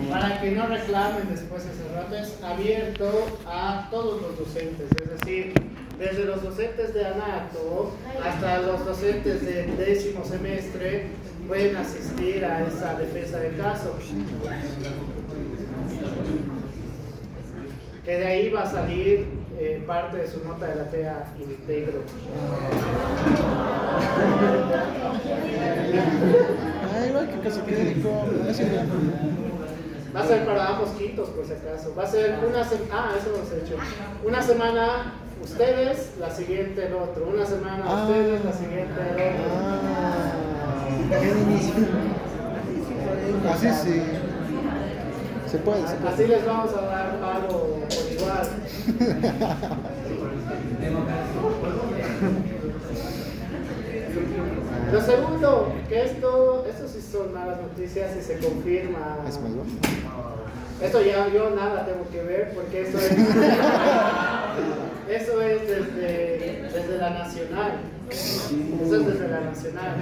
Para que no reclamen después ese rato, es abierto a todos los docentes, es decir, desde los docentes de anato hasta los docentes de 10º semestre pueden asistir a esa defensa de caso. Que de ahí va a salir parte de su nota de la TEA íntegro. Igual que caso clínico, va a ser para ambos quintos, por si acaso. Va a ser una semana, eso hemos hecho. Una semana ustedes, la siguiente el otro. Una semana ustedes, la siguiente el otro. Así sí. Se puede. Así les vamos a dar pago por igual. Lo segundo, que esto sí son malas noticias y se confirma. ¿Es malo? Esto ya yo nada tengo que ver porque eso es desde la nacional. Eso es desde la nacional.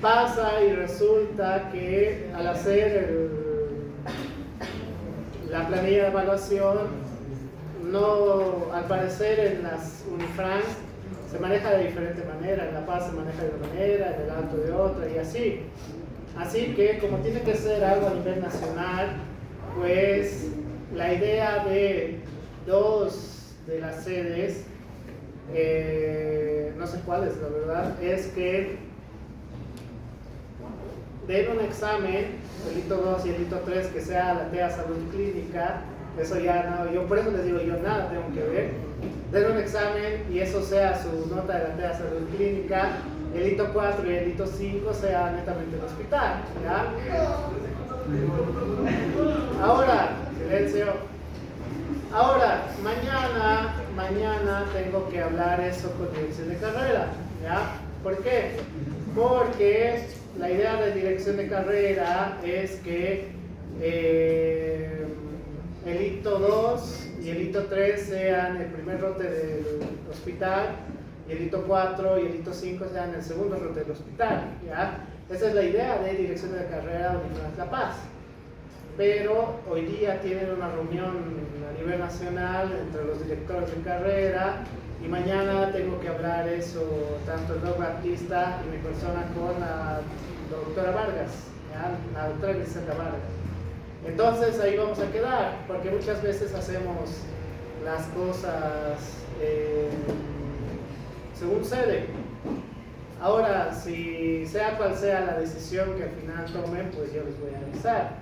Pasa y resulta que al hacer la planilla de evaluación, no, al parecer en las Unifran se maneja de diferente manera, en La Paz se maneja de una manera, en el Alto de otra y así. Así que como tiene que ser algo a nivel nacional, pues la idea de dos de las sedes, no sé cuáles la verdad, es que den un examen, el hito 2 y el hito 3, que sea la TEA Salud Clínica. Eso ya no, yo por eso les digo, yo nada tengo que ver. Den un examen y eso sea su nota de la TEA Salud Clínica. El hito 4 y el hito 5 sea netamente el hospital, ¿ya? Ahora, silencio. Ahora, mañana tengo que hablar eso con dirección de carrera, ¿ya? ¿Por qué? Porque la idea de dirección de carrera es que el hito 2 y el hito 3 sean el primer rote del hospital y el hito 4 y el hito 5 sean el segundo rote del hospital, ¿ya? Esa es la idea de dirección de carrera Unifran La Paz. Pero hoy día tienen una reunión a nivel nacional entre los directores de carrera y mañana tengo que hablar eso, tanto el doctor Batista y mi persona con la doctora Vargas, ¿ya? La doctora Vicenta Vargas. Entonces ahí vamos a quedar, porque muchas veces hacemos las cosas según sede. Ahora, si sea cual sea la decisión que al final tomen, pues yo les voy a avisar.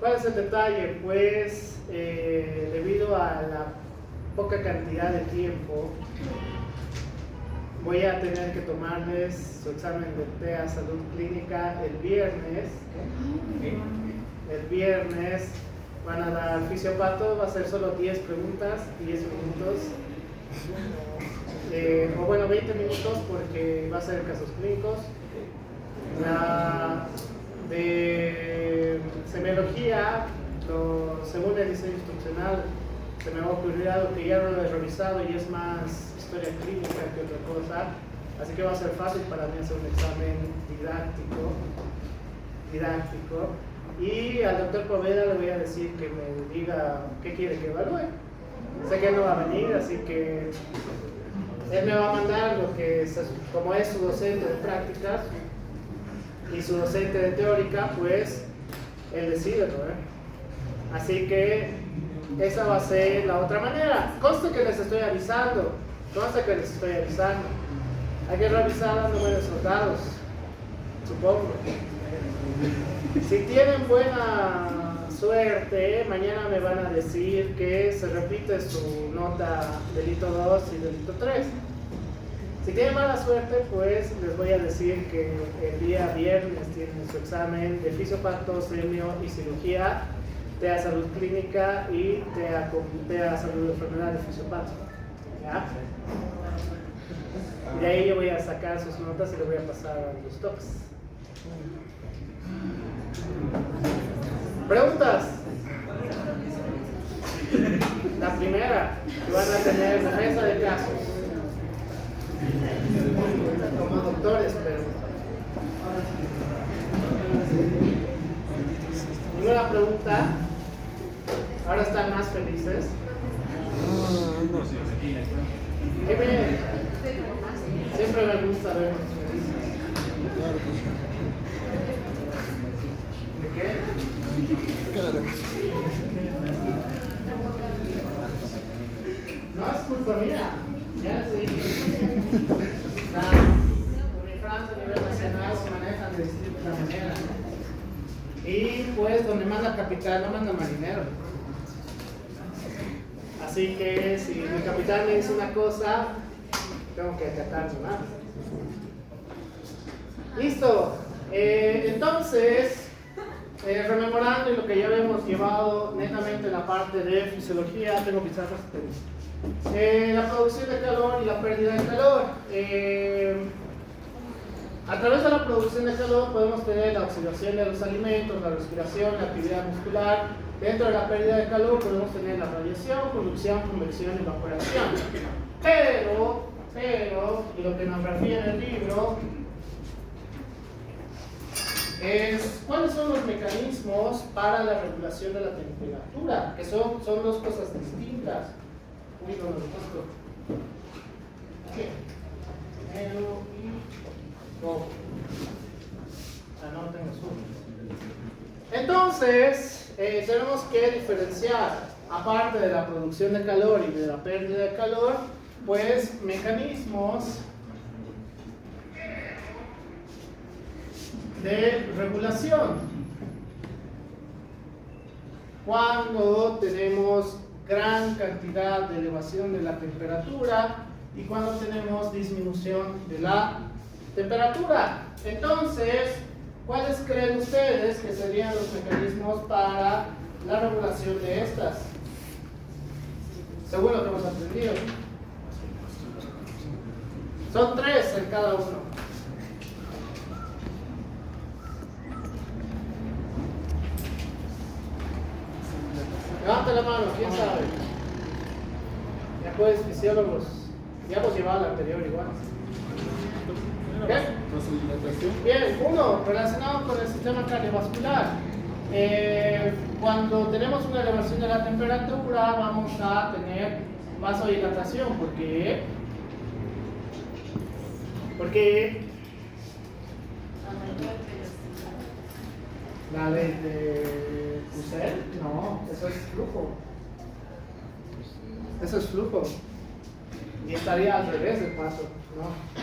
¿Cuál es el detalle? Pues debido a la poca cantidad de tiempo, voy a tener que tomarles su examen de TEA Salud Clínica el viernes. El viernes van a dar fisiopato, va a ser solo 10 preguntas, 10 minutos. O bueno, 20 minutos porque va a ser casos clínicos. La de semiología, según el diseño instruccional, se me va a ocurrir algo que ya no lo he revisado y es más historia clínica que otra cosa. Así que va a ser fácil para mí hacer un examen didáctico. Y al doctor Poveda le voy a decir que me diga qué quiere que evalúe. Sé que él no va a venir, así que él me va a mandar lo que, como es su docente de prácticas y su docente de teórica, pues él decide, ¿no? Así que esa va a ser la otra manera. Consta que les estoy avisando. Hay que revisar los números de soldados, supongo. Si tienen buena suerte, mañana me van a decir que se repite su nota del hito 2 y del hito 3. Si tienen mala suerte, pues les voy a decir que el día viernes tienen su examen de fisiopato, semio y cirugía, TEA Salud Clínica y TEA Salud de Enfermedad de Fisiopato, ¿ya? Y de ahí yo voy a sacar sus notas y les voy a pasar a los tops. ¿Preguntas? La primera, que van a tener defensa de casos. Como doctores, pero ¿Alguna pregunta? Ahora están más felices. Qué bien. Siempre me gusta verlos felices. ¿De qué? No es culpa mía. Ya sí. En Francia, a nivel nacional, se manejan de distinta manera. Y pues donde manda capitán no manda marinero. Así que si mi capitán me dice una cosa, tengo que acatarlo, ¿no? Listo. Entonces, rememorando y lo que ya habíamos llevado netamente en la parte de fisiología, tengo pizarras. La producción de calor y la pérdida de calor. A través de la producción de calor podemos tener la oxidación de los alimentos, la respiración, la actividad muscular. Dentro de la pérdida de calor podemos tener la radiación, conducción, convección y evaporación. Pero, y lo que nos refiere el libro es cuáles son los mecanismos para la regulación de la temperatura, que son dos cosas distintas. Uy, no, no tengo zoom. Entonces, tenemos que diferenciar, aparte de la producción de calor y de la pérdida de calor, pues mecanismos de regulación. Cuando tenemos gran cantidad de elevación de la temperatura y cuando tenemos disminución de la temperatura. Entonces, ¿cuáles creen ustedes que serían los mecanismos para la regulación de estas? Según lo que hemos aprendido. Son 3 en cada uno. Levanta la mano, ¿quién sabe? Ya pues, fisiólogos. Ya hemos llevado la anterior igual. ¿Qué? Bien, 1, relacionado con el sistema cardiovascular. Cuando tenemos una elevación de la temperatura, vamos a tener vasodilatación. ¿Por qué? Porque la ley de Ussel, no, eso es flujo. Eso es flujo. Y estaría al revés el paso, ¿no?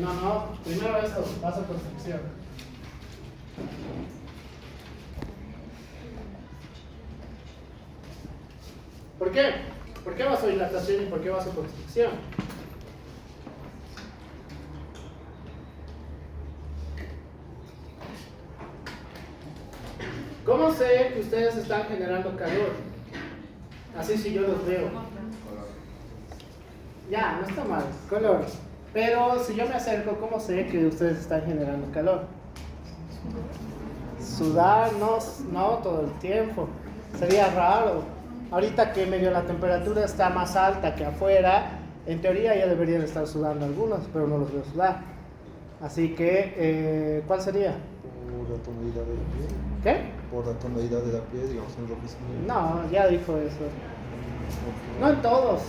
No, primero eso, vasoconstricción. ¿Por qué? ¿Por qué vasodilatación y por qué vasoconstricción? ¿Cómo sé que ustedes están generando calor? Así si yo los veo. Ya, no está mal, color. Pero si yo me acerco, ¿cómo sé que ustedes están generando calor? Sudar, no todo el tiempo. Sería raro. Ahorita que medio la temperatura está más alta que afuera, en teoría ya deberían estar sudando algunos, pero no los veo sudar. Así que, ¿cuál sería? Por la tonalidad de la piel. ¿Qué? Por la tonalidad de la piel, digamos, en rojizo. No, ya dijo eso. No en todos.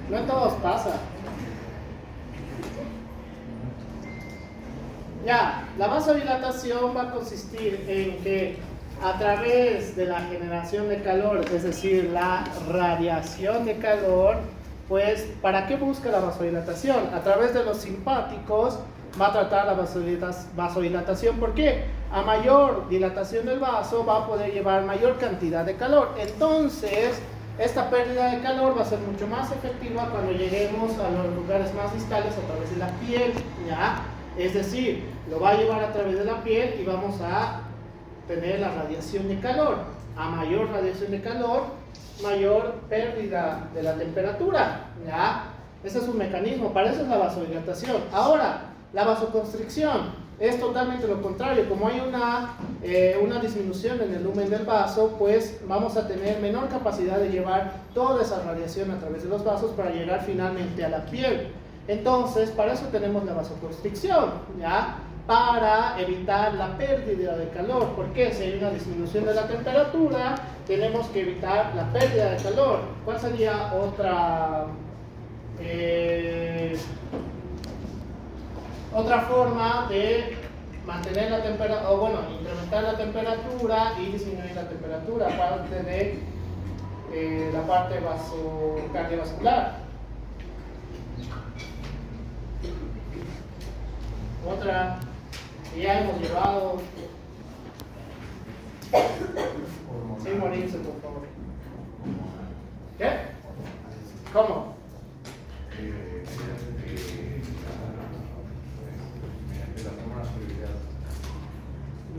No en todos pasa. Ya, la vasodilatación va a consistir en que a través de la generación de calor, es decir, la radiación de calor, pues, ¿para qué busca la vasodilatación? A través de los simpáticos va a tratar la vasodilatación. ¿Por qué? A mayor dilatación del vaso va a poder llevar mayor cantidad de calor. Entonces, esta pérdida de calor va a ser mucho más efectiva cuando lleguemos a los lugares más distales a través de la piel, ¿ya? Es decir, lo va a llevar a través de la piel y vamos a tener la radiación de calor. A mayor radiación de calor, mayor pérdida de la temperatura, ¿ya? Ese es un mecanismo, para eso es la vasodilatación. Ahora, la vasoconstricción es totalmente lo contrario. Como hay una disminución en el lumen del vaso, pues vamos a tener menor capacidad de llevar toda esa radiación a través de los vasos para llegar finalmente a la piel. Entonces, para eso tenemos la vasoconstricción, ¿ya? para evitar la pérdida de calor. ¿Por qué? Si hay una disminución de la temperatura, tenemos que evitar la pérdida de calor. ¿Cuál sería otra forma de mantener la temperatura, o bueno, incrementar la temperatura y disminuir la temperatura, aparte de la parte cardiovascular? Otra que ya hemos llevado, sin morirse, por favor. ¿Qué? ¿Cómo?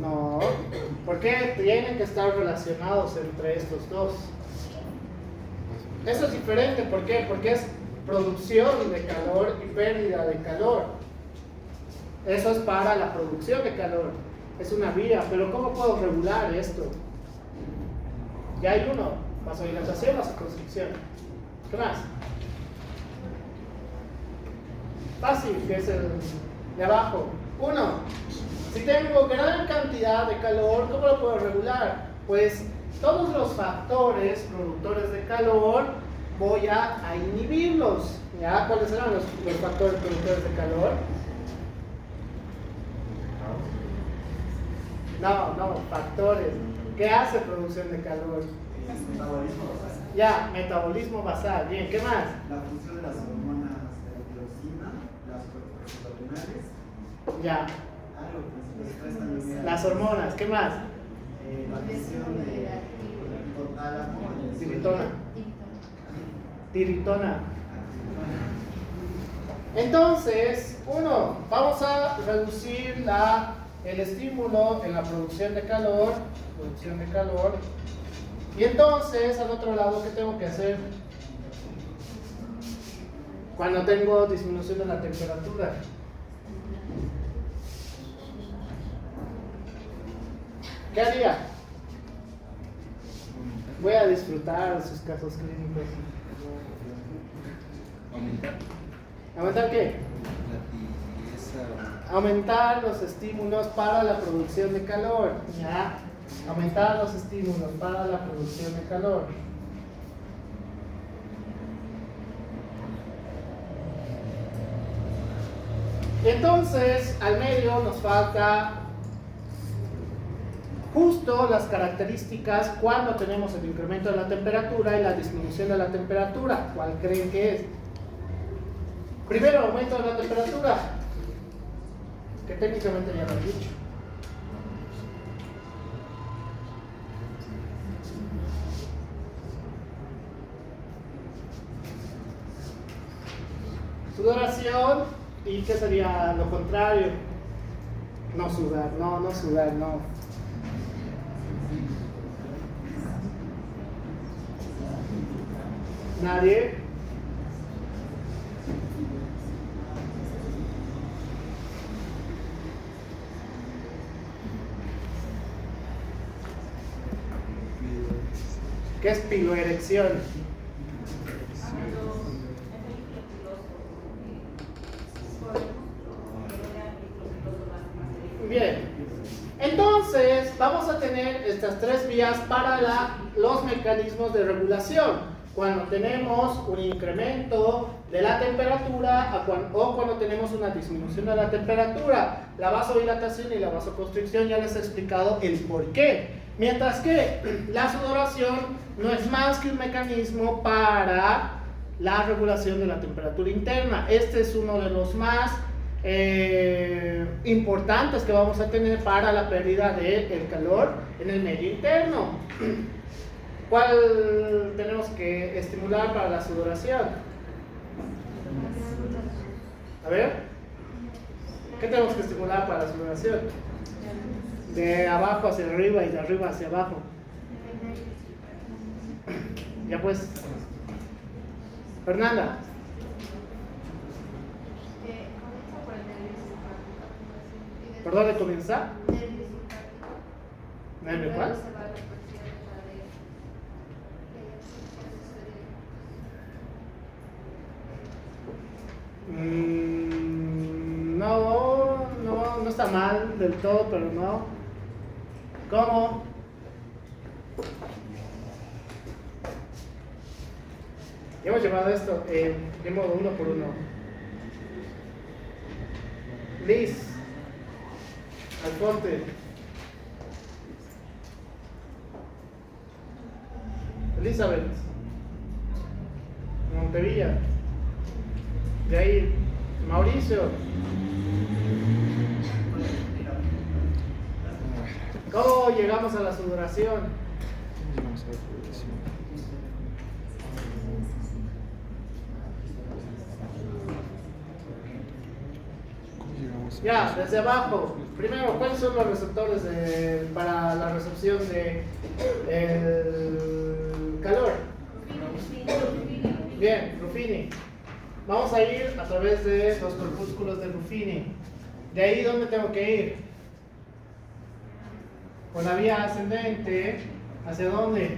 No, porque tienen que estar relacionados entre estos dos. Eso es diferente, ¿por qué? Porque es producción de calor y pérdida de calor. Eso es para la producción de calor, es una vía, pero ¿cómo puedo regular esto? Ya hay uno, vasodilatación, vasoconstricción. ¿Qué más? Fácil, que es el de abajo. Uno, si tengo gran cantidad de calor, ¿cómo lo puedo regular? Pues todos los factores productores de calor voy a inhibirlos. ¿Ya? ¿Cuáles serán los factores productores de calor? No, factores. ¿Qué hace producción de calor? Metabolismo basal. Ya, metabolismo basal. Bien, ¿qué más? La función de las hormonas de la tiroxina, las hormonales. Ya, Algo que se presta también. las hormonas, ¿qué más? La función de hipotálamo. Tiritona. Tiritona. Entonces, uno, vamos a reducir el estímulo en la producción de calor. Y entonces, al otro lado, ¿qué tengo que hacer? Cuando tengo disminución de la temperatura. ¿Qué haría? Voy a disfrutar sus casos clínicos. ¿Aumentar qué? Aumentar los estímulos para la producción de calor. ¿Ya? Aumentar los estímulos para la producción de calor. Entonces, al medio nos falta justo las características cuando tenemos el incremento de la temperatura y la disminución de la temperatura. ¿Cuál creen que es? Primero, aumento de la temperatura, que técnicamente ya lo he dicho. Sudoración, ¿y qué sería lo contrario? No sudar, no sudar, no. ¿Nadie? ¿Qué es piloerección? Bien, entonces vamos a tener estas tres vías para los mecanismos de regulación. Cuando tenemos un incremento de la temperatura o cuando tenemos una disminución de la temperatura. La vasodilatación y la vasoconstricción ya les he explicado el por qué. Mientras que la sudoración no es más que un mecanismo para la regulación de la temperatura interna. Este es uno de los más importantes que vamos a tener para la pérdida del calor en el medio interno. ¿Cuál tenemos que estimular para la sudoración? A ver, ¿qué tenemos que estimular para la sudoración? De abajo hacia arriba y de arriba hacia abajo. Ya pues, Fernanda. ¿Por dónde comienza? ¿Nervio cuál? No está mal del todo, pero no. ¿Cómo? Hemos llevado esto de modo uno por uno. Liz, Alfonte, Elizabeth, Montevilla, Jair, Mauricio. ¿Cómo llegamos a la sudoración? Vamos a ver progresión. ¿Cómo llegamos a Ya, eso? desde abajo. Primero, ¿cuáles son los receptores para la recepción de el calor? Bien, Ruffini. Vamos a ir a través de los corpúsculos de Ruffini. De ahí, ¿dónde tengo que ir? Con la vía ascendente. ¿Hacia dónde?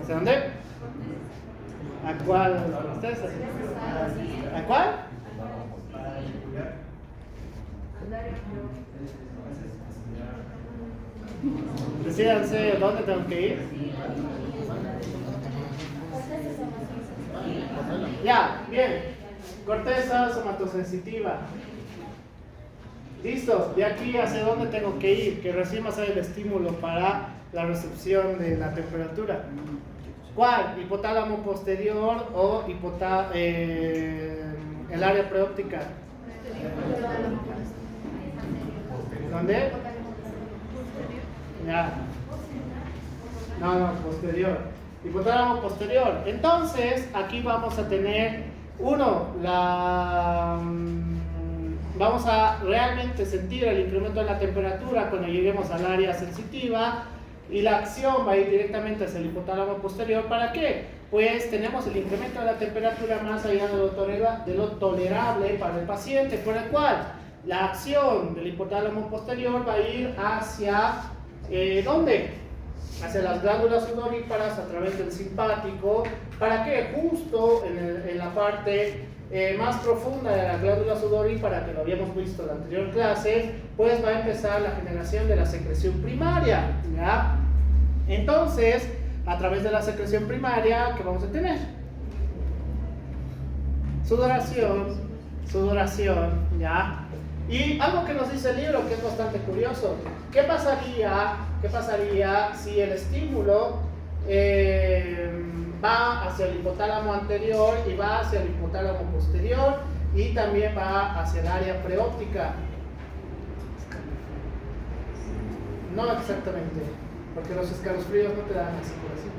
¿Hacia dónde? ¿A cuál? ¿Ustedes? ¿A cuál? Decídanse dónde tengo que ir. Ya, bien. Corteza somatosensitiva. Listo. De aquí hacia dónde tengo que ir, que recién va a ser el estímulo para la recepción de la temperatura. ¿Cuál? ¿Hipotálamo posterior o el área preóptica? ¿Dónde? Ya. No, posterior. Hipotálamo posterior. Entonces, aquí vamos a tener vamos a realmente sentir el incremento de la temperatura cuando lleguemos al área sensitiva, y la acción va a ir directamente hacia el hipotálamo posterior. ¿Para qué? Pues tenemos el incremento de la temperatura más allá de lo tolerable para el paciente, por el cual la acción del hipotálamo posterior va a ir hacia ¿dónde? Hacia las glándulas sudoríparas a través del simpático. ¿Para qué? Justo en la parte más profunda de la glándula sudorípara, que lo habíamos visto en la anterior clase, pues va a empezar la generación de la secreción primaria, ¿ya? Entonces, a través de la secreción primaria, ¿qué vamos a tener? Sudoración, ¿ya? Y algo que nos dice el libro, que es bastante curioso: ¿qué pasaría si el estímulo va hacia el hipotálamo anterior y va hacia el hipotálamo posterior y también va hacia el área preóptica? No exactamente, porque los escalofríos no te dan así por así.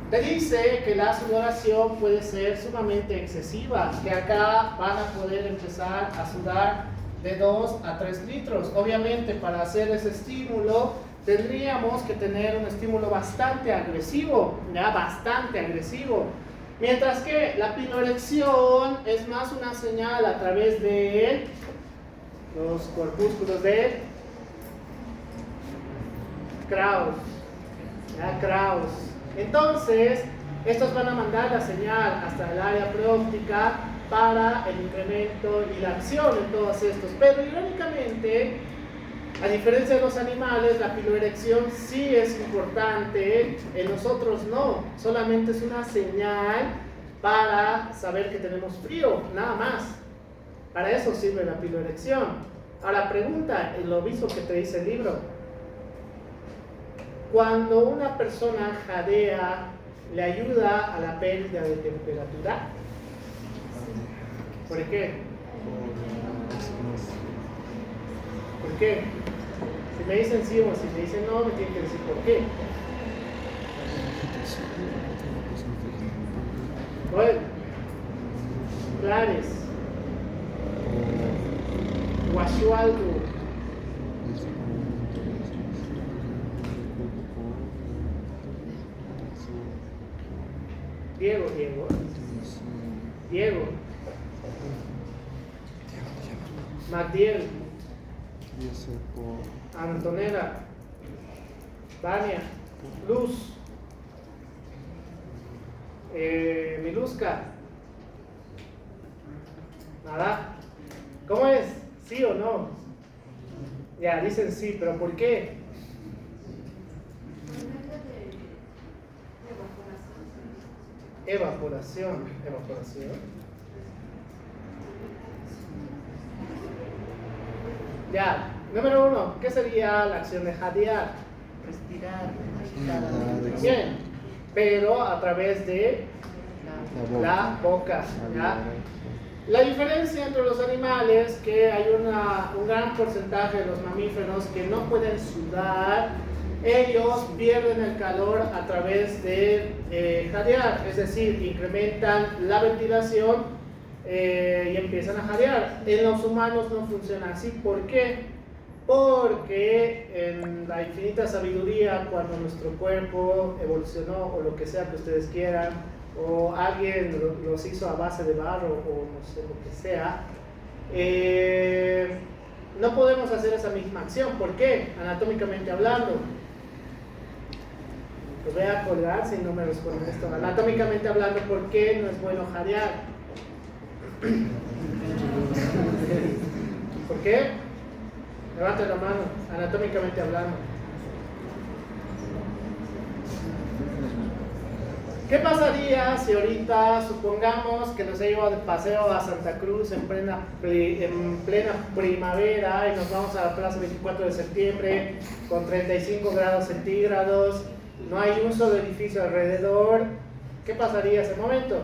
Te dice que la sudoración puede ser sumamente excesiva, que acá van a poder empezar a sudar de 2 a 3 litros. Obviamente, para hacer ese estímulo tendríamos que tener un estímulo bastante agresivo, ¿ya? Bastante agresivo. Mientras que la piloerección es más una señal a través de los corpúsculos de Krauss, ¿ya? Krauss. Entonces, estos van a mandar la señal hasta el área preóptica para el incremento y la acción en todos estos. Pero irónicamente, a diferencia de los animales, la piloerección sí es importante, en nosotros no, solamente es una señal para saber que tenemos frío, nada más. Para eso sirve la piloerección. Ahora pregunta, lo mismo que te dice el libro: cuando una persona jadea, ¿le ayuda a la pérdida de temperatura? ¿Por qué? ¿Por qué? Si me dicen sí o si me dicen no, me tienen que decir por qué. Bueno, Clares, Guashualdo, Diego, Magdiel, Antonella, Vania, Luz, Miluska, nada, ¿Cómo es? ¿Sí o no? Ya, dicen sí, pero ¿por qué? Evaporación. Ya, número 1, ¿qué sería la acción de jadear? Respirar. Bien, pero a través de la boca. ¿Ya? La diferencia entre los animales es que hay un gran porcentaje de los mamíferos que no pueden sudar. Ellos pierden el calor a través de jadear, es decir, incrementan la ventilación y empiezan a jadear. En los humanos no funciona así. ¿Por qué? Porque en la infinita sabiduría, cuando nuestro cuerpo evolucionó, o lo que sea que ustedes quieran, o alguien los hizo a base de barro, o no sé, lo que sea, no podemos hacer esa misma acción. ¿Por qué? Anatómicamente hablando. Los voy a colgar si no me responden esto. Anatómicamente hablando, ¿por qué no es bueno jadear? ¿Por qué? Levante la mano, anatómicamente hablando. ¿Qué pasaría si ahorita, supongamos que nos he llevado de paseo a Santa Cruz en plena primavera y nos vamos a la plaza 24 de septiembre con 35 grados centígrados, no hay un solo edificio alrededor? ¿Qué pasaría ese momento?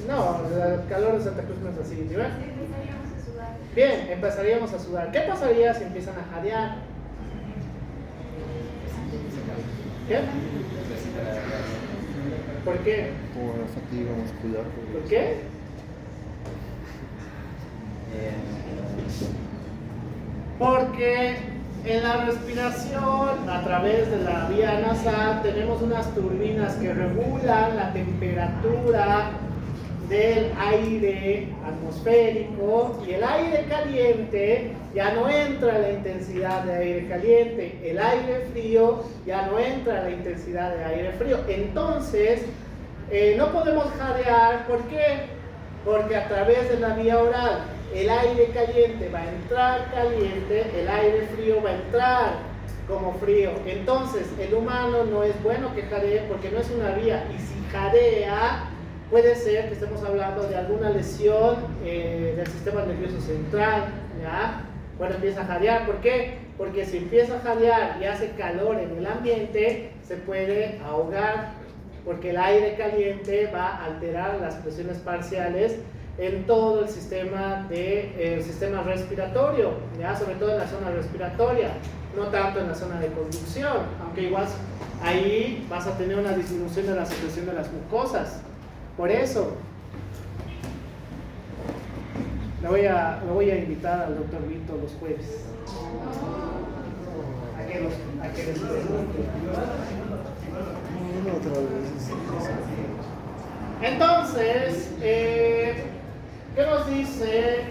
No, el calor de Santa Cruz no es así, ¿sí ven? Bien, empezaríamos a sudar. ¿Qué pasaría si empiezan a jadear? ¿Qué? ¿Por qué? Por la fatiga muscular. ¿Por qué? Porque en la respiración, a través de la vía nasal, tenemos unas turbinas que regulan la temperatura del aire atmosférico, y el aire caliente ya no entra a la intensidad de aire caliente, el aire frío ya no entra a la intensidad de aire frío. Entonces, no podemos jadear. ¿Por qué? Porque a través de la vía oral el aire caliente va a entrar caliente, el aire frío va a entrar como frío. Entonces, el humano no es bueno que jadee porque no es una vía, y si jadea, puede ser que estemos hablando de alguna lesión del sistema nervioso central, ¿ya? Cuando empieza a jadear. ¿Por qué? Porque si empieza a jadear y hace calor en el ambiente, se puede ahogar, porque el aire caliente va a alterar las presiones parciales en todo el sistema respiratorio, ¿ya? Sobre todo en la zona respiratoria, no tanto en la zona de conducción, aunque igual ahí vas a tener una disminución de la secreción de las mucosas. Por eso lo voy a invitar al doctor Vito los jueves a que les pregunte. Entonces, ¿qué nos dice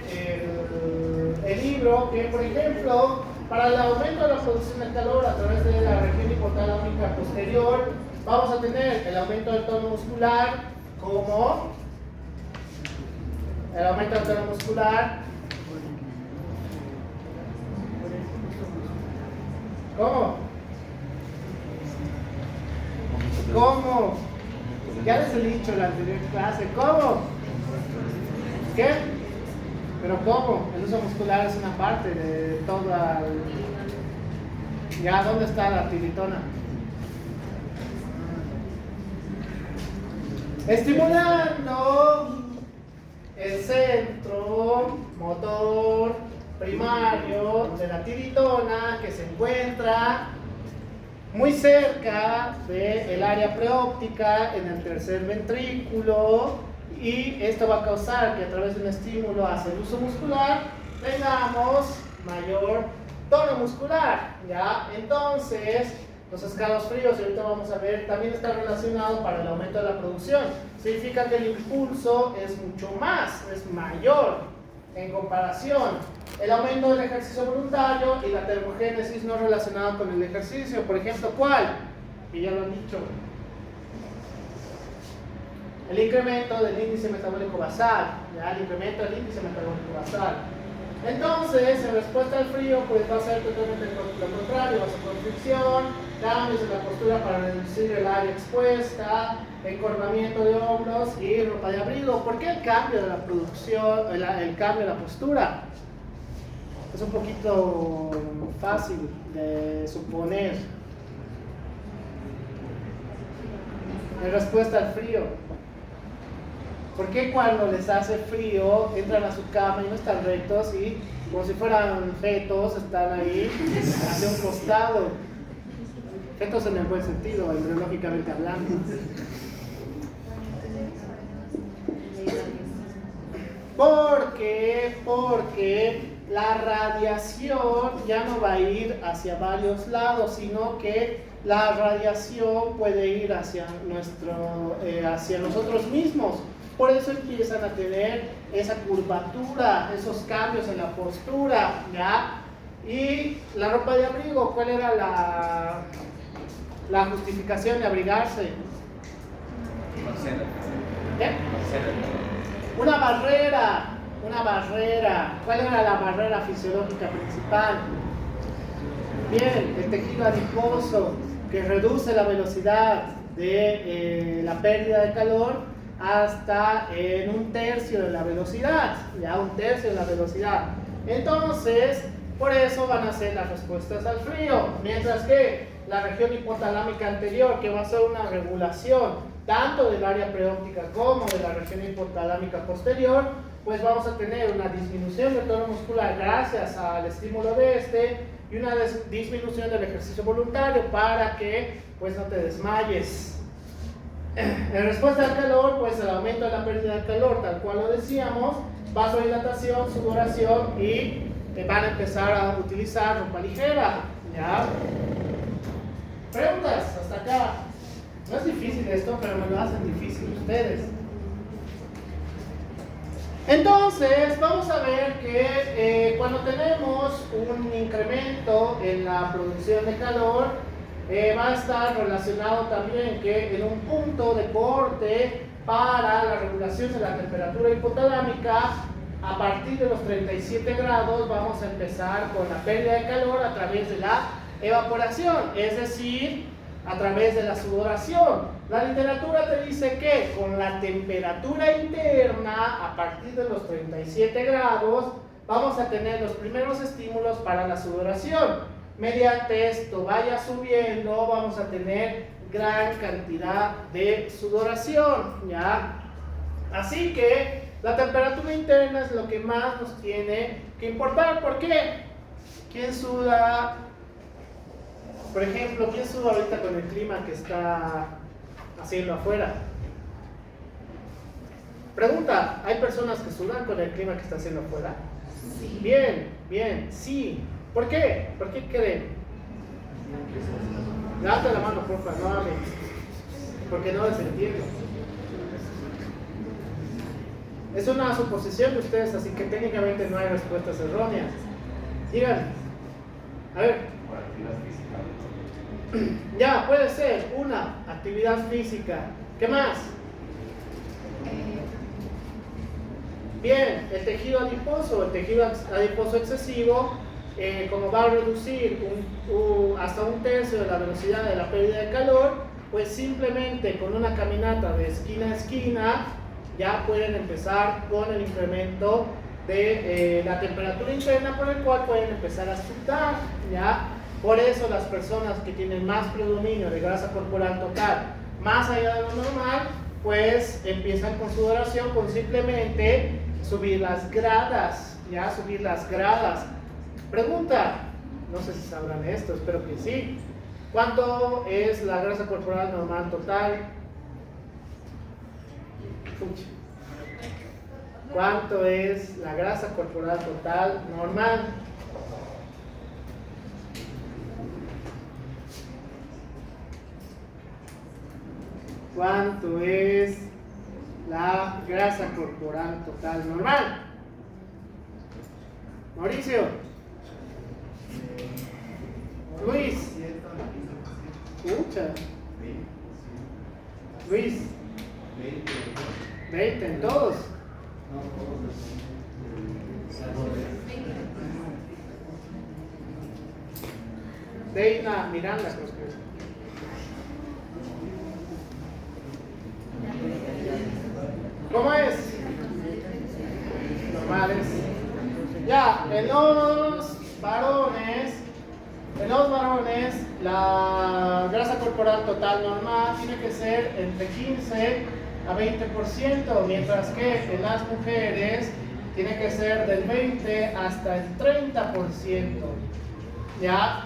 el libro? Que, por ejemplo, para el aumento de la producción de calor a través de la región hipotalámica posterior, vamos a tener el aumento del tono muscular, como el aumento del tono muscular. ¿Cómo? ¿Cómo? Ya les he dicho en la anterior clase. ¿Cómo? ¿Qué? ¿Pero cómo? El uso muscular es una parte de toda... ¿Ya dónde está la tiritona? Estimulando el centro motor primario de la tiritona, que se encuentra muy cerca del área preóptica en el tercer ventrículo, y esto va a causar que a través de un estímulo hacia el uso muscular tengamos mayor tono muscular, ¿ya? Entonces, los escalofríos, y ahorita vamos a ver, también está relacionado para el aumento de la producción. Significa que el impulso es mucho más, es mayor en comparación. El aumento del ejercicio voluntario y la termogénesis no relacionada con el ejercicio. Por ejemplo, ¿cuál? Y ya lo han dicho. el incremento del índice metabólico basal, ¿ya? El incremento del índice metabólico basal. Entonces, en respuesta al frío, pues va a ser totalmente lo contrario, vasoconstricción, cambios en la postura para reducir el área expuesta, encorvamiento de hombros y ropa de abrigo. ¿Por qué el cambio de la producción, el cambio de la postura? Es un poquito fácil de suponer. En respuesta al frío. ¿Por qué cuando les hace frío entran a su cama y no están rectos y como si fueran fetos están ahí hacia un costado? Fetos en el buen sentido, embriológicamente hablando. Porque la radiación ya no va a ir hacia varios lados, sino que la radiación puede ir hacia nosotros mismos. Por eso empiezan a tener esa curvatura, esos cambios en la postura, ¿ya? Y la ropa de abrigo, ¿cuál era la justificación de abrigarse? ¿Qué? Una barrera. ¿Cuál era la barrera fisiológica principal? Bien, el tejido adiposo, que reduce la velocidad de la pérdida de calor hasta en 1/3 de la velocidad, ya 1/3 de la velocidad. Entonces, por eso van a ser las respuestas al frío, mientras que la región hipotalámica anterior, que va a ser una regulación tanto del área preóptica como de la región hipotalámica posterior, pues vamos a tener una disminución del tono muscular gracias al estímulo de este y una disminución del ejercicio voluntario para que pues no te desmayes. En respuesta al calor, pues el aumento de la pérdida de calor, tal cual lo decíamos, vasodilatación, sudoración y van a empezar a utilizar ropa ligera, ¿ya? Preguntas hasta acá. No es difícil esto, pero me lo hacen difícil ustedes. Entonces, vamos a ver que cuando tenemos un incremento en la producción de calor, va a estar relacionado también que en un punto de corte para la regulación de la temperatura hipotalámica, a partir de los 37 grados vamos a empezar con la pérdida de calor a través de la evaporación, es decir, a través de la sudoración. La literatura te dice que con la temperatura interna, a partir de los 37 grados, vamos a tener los primeros estímulos para la sudoración. Mediante esto vaya subiendo, vamos a tener gran cantidad de sudoración, ¿ya? Así que la temperatura interna es lo que más nos tiene que importar. ¿Por qué? ¿Quién suda? Por ejemplo, ¿quién suda ahorita con el clima que está haciendo afuera? Pregunta, ¿hay personas que sudan con el clima que está haciendo afuera? Sí. Bien, sí. ¿Por qué? ¿Por qué creen? Levanta la mano, porfa, no hable. Porque no les entiendo. Es una suposición de ustedes, así que técnicamente no hay respuestas erróneas. Digan. A ver. Ya, puede ser una actividad física. ¿Qué más? Bien, el tejido adiposo excesivo, como va a reducir hasta 1/3 de la velocidad de la pérdida de calor, pues simplemente con una caminata de esquina a esquina ya pueden empezar con el incremento de la temperatura interna, por el cual pueden empezar a sudar, ¿ya? Por eso las personas que tienen más predominio de grasa corporal total más allá de lo normal, pues empiezan con sudoración, con simplemente subir las gradas, ¿ya? Subir las gradas. Pregunta, no sé si sabrán esto, espero que sí. ¿Cuánto es la grasa corporal normal total? ¿Cuánto es la grasa corporal total normal? ¿Cuánto es la grasa corporal total normal? Mauricio. Luis. Escucha. Luis. 20 en todos. Deina Miranda, creo que es. ¿Cómo es? Normales. Ya, en los varones, la grasa corporal total normal tiene que ser entre 15 a 20%, mientras que en las mujeres tiene que ser del 20 hasta el 30%. ¿Ya?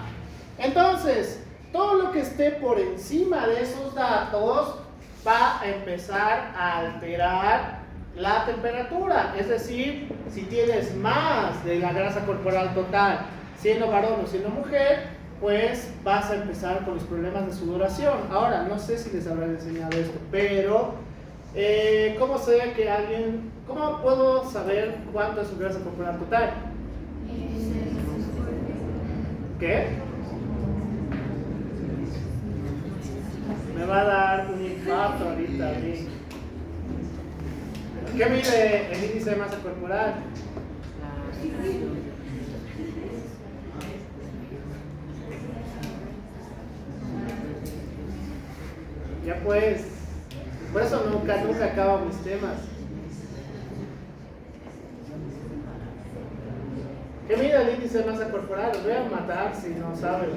Entonces, todo lo que esté por encima de esos datos va a empezar a alterar la temperatura. Es decir, si tienes más de la grasa corporal total, siendo varón o siendo mujer, pues vas a empezar con los problemas de sudoración. Ahora, no sé si les habrán enseñado esto, pero ¿cómo puedo saber cuánto es su grasa corporal total? ¿Qué? Me va a dar un infarto ahorita a mí. ¿Qué mide el índice de masa corporal? Ya pues, por eso nunca acabo mis temas. ¿Qué mide el índice de masa corporal? Los voy a matar si no saben.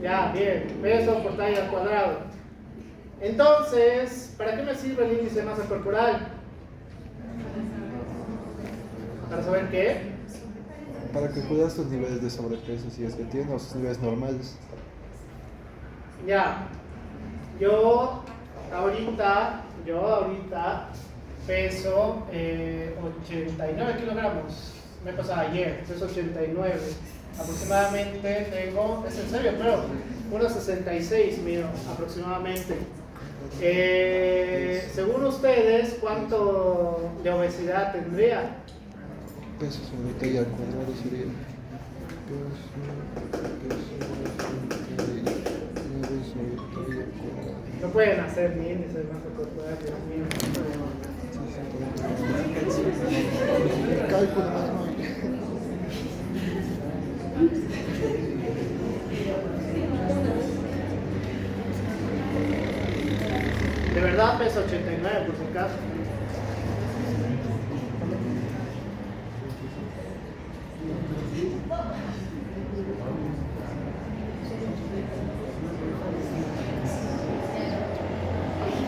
Ya, bien, peso por talla al cuadrado. Entonces, ¿para qué me sirve el índice de masa corporal? ¿Para saber qué? Para que cuidas tus niveles de sobrepeso, si es que tienes, o sus niveles normales. Ya, yo ahorita peso 89 kilogramos. Me pasaba ayer, peso 89. Aproximadamente tengo, es en serio, pero unos 66 mido aproximadamente. Según ustedes, ¿cuánto de obesidad tendría? Peso sobre talla al cuadrado sería. No pueden hacer ni índice de masa corporal, Dios mío. Cálculo más no hay. De verdad peso 89 por si acaso.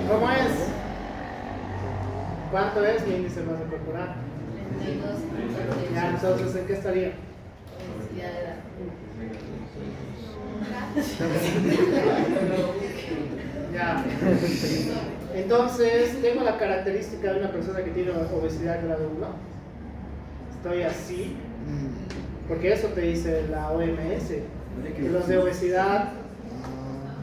¿Cómo es? ¿Cuánto es mi índice de masa corporal? 32. Ya, entonces, ¿en qué estaría? Ya. Entonces, tengo la característica de una persona que tiene obesidad grado 1. Estoy así, porque eso te dice la OMS. Que los de obesidad,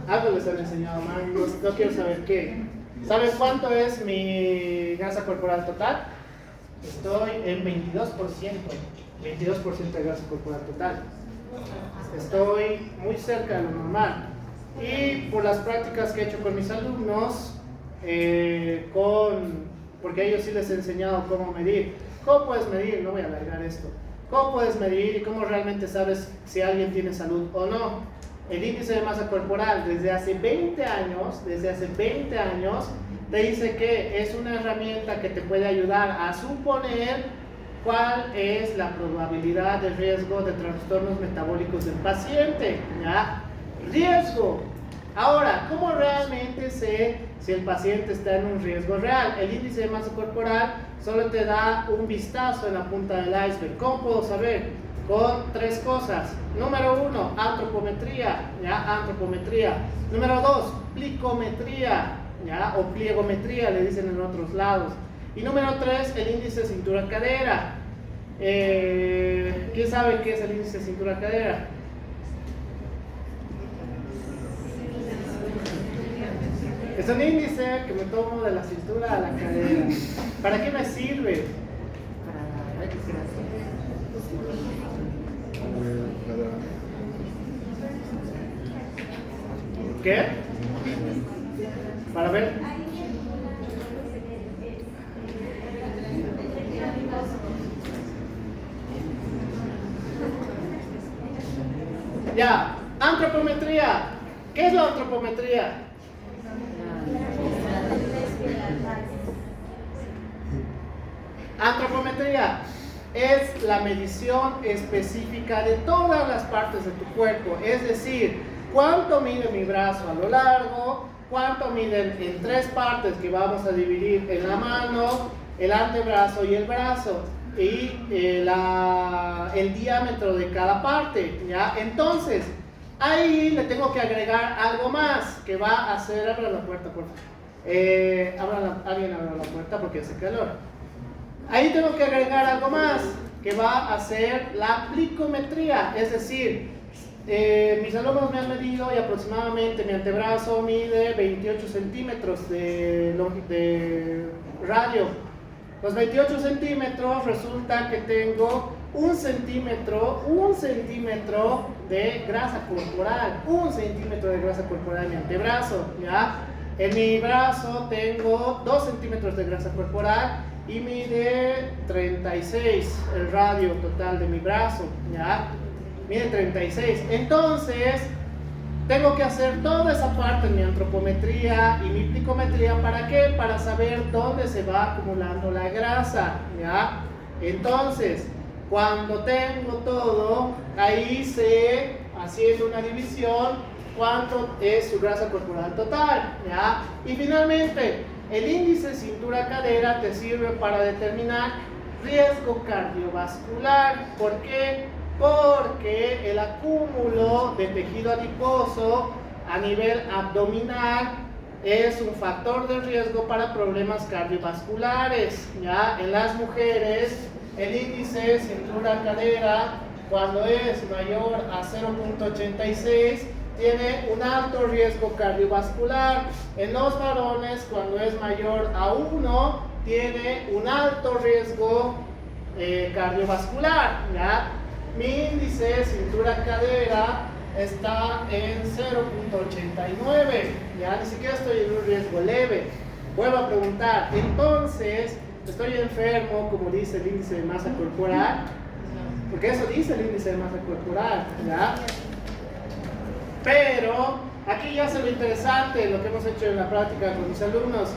algo les han enseñado mal, no quiero saber qué. ¿Saben cuánto es mi grasa corporal total? Estoy en 22%. 22% de grasa corporal total. Estoy muy cerca de lo normal. Y por las prácticas que he hecho con mis alumnos, porque a ellos sí les he enseñado cómo medir. ¿Cómo puedes medir? No voy a alargar esto. ¿Cómo puedes medir y cómo realmente sabes si alguien tiene salud o no? El índice de masa corporal desde hace 20 años, te dice que es una herramienta que te puede ayudar a suponer cuál es la probabilidad de riesgo de trastornos metabólicos del paciente. ¿Ya? Riesgo. Ahora, ¿cómo realmente sé si el paciente está en un riesgo real? El índice de masa corporal solo te da un vistazo en la punta del iceberg. ¿Cómo puedo saber? Con tres cosas. Número 1, antropometría, ¿ya? Antropometría. Número 2, plicometría, ¿ya? O pliegometría, le dicen en otros lados. Y número 3, el índice cintura-cadera. ¿Quién sabe qué es el índice cintura-cadera? Es un índice que me tomo de la cintura a la cadera. ¿Para qué me sirve? ¿Qué? Para ver. Ya, antropometría. ¿Qué es la antropometría? Antropometría es la medición específica de todas las partes de tu cuerpo, es decir, cuánto mide mi brazo a lo largo, cuánto mide en tres partes que vamos a dividir en la mano, el antebrazo y el brazo, y el diámetro de cada parte, ¿ya? Entonces, ahí le tengo que agregar algo más que va a hacer, abra la puerta, por favor. Alguien abra la puerta porque hace calor. Ahí tengo que agregar algo más que va a ser la plicometría, es decir, mis alumnos me han medido y aproximadamente mi antebrazo mide 28 centímetros de radio. Los 28 centímetros resulta que tengo un centímetro de grasa corporal, 1 centímetro de grasa corporal en mi antebrazo, ¿ya? En mi brazo tengo 2 centímetros de grasa corporal y mide 36 el radio total de mi brazo, ¿ya? Mide 36. Entonces, tengo que hacer toda esa parte en mi antropometría y mi plicometría. ¿Para qué? Para saber dónde se va acumulando la grasa, ¿ya? Entonces, cuando tengo todo, ahí sé, haciendo una división, cuánto es su grasa corporal total, ¿ya? Y finalmente, el índice cintura-cadera te sirve para determinar riesgo cardiovascular. ¿Por qué? Porque el acúmulo de tejido adiposo a nivel abdominal es un factor de riesgo para problemas cardiovasculares, ¿ya? En las mujeres, el índice cintura-cadera, cuando es mayor a 0.86, tiene un alto riesgo cardiovascular. En los varones, cuando es mayor a 1, tiene un alto riesgo cardiovascular, ¿ya? Mi índice cintura-cadera está en 0.89, ya ni siquiera estoy en un riesgo leve. Vuelvo a preguntar, entonces, ¿estoy enfermo, como dice el índice de masa corporal? Porque eso dice el índice de masa corporal, ¿ya? Pero aquí ya hace lo interesante, lo que hemos hecho en la práctica con mis alumnos.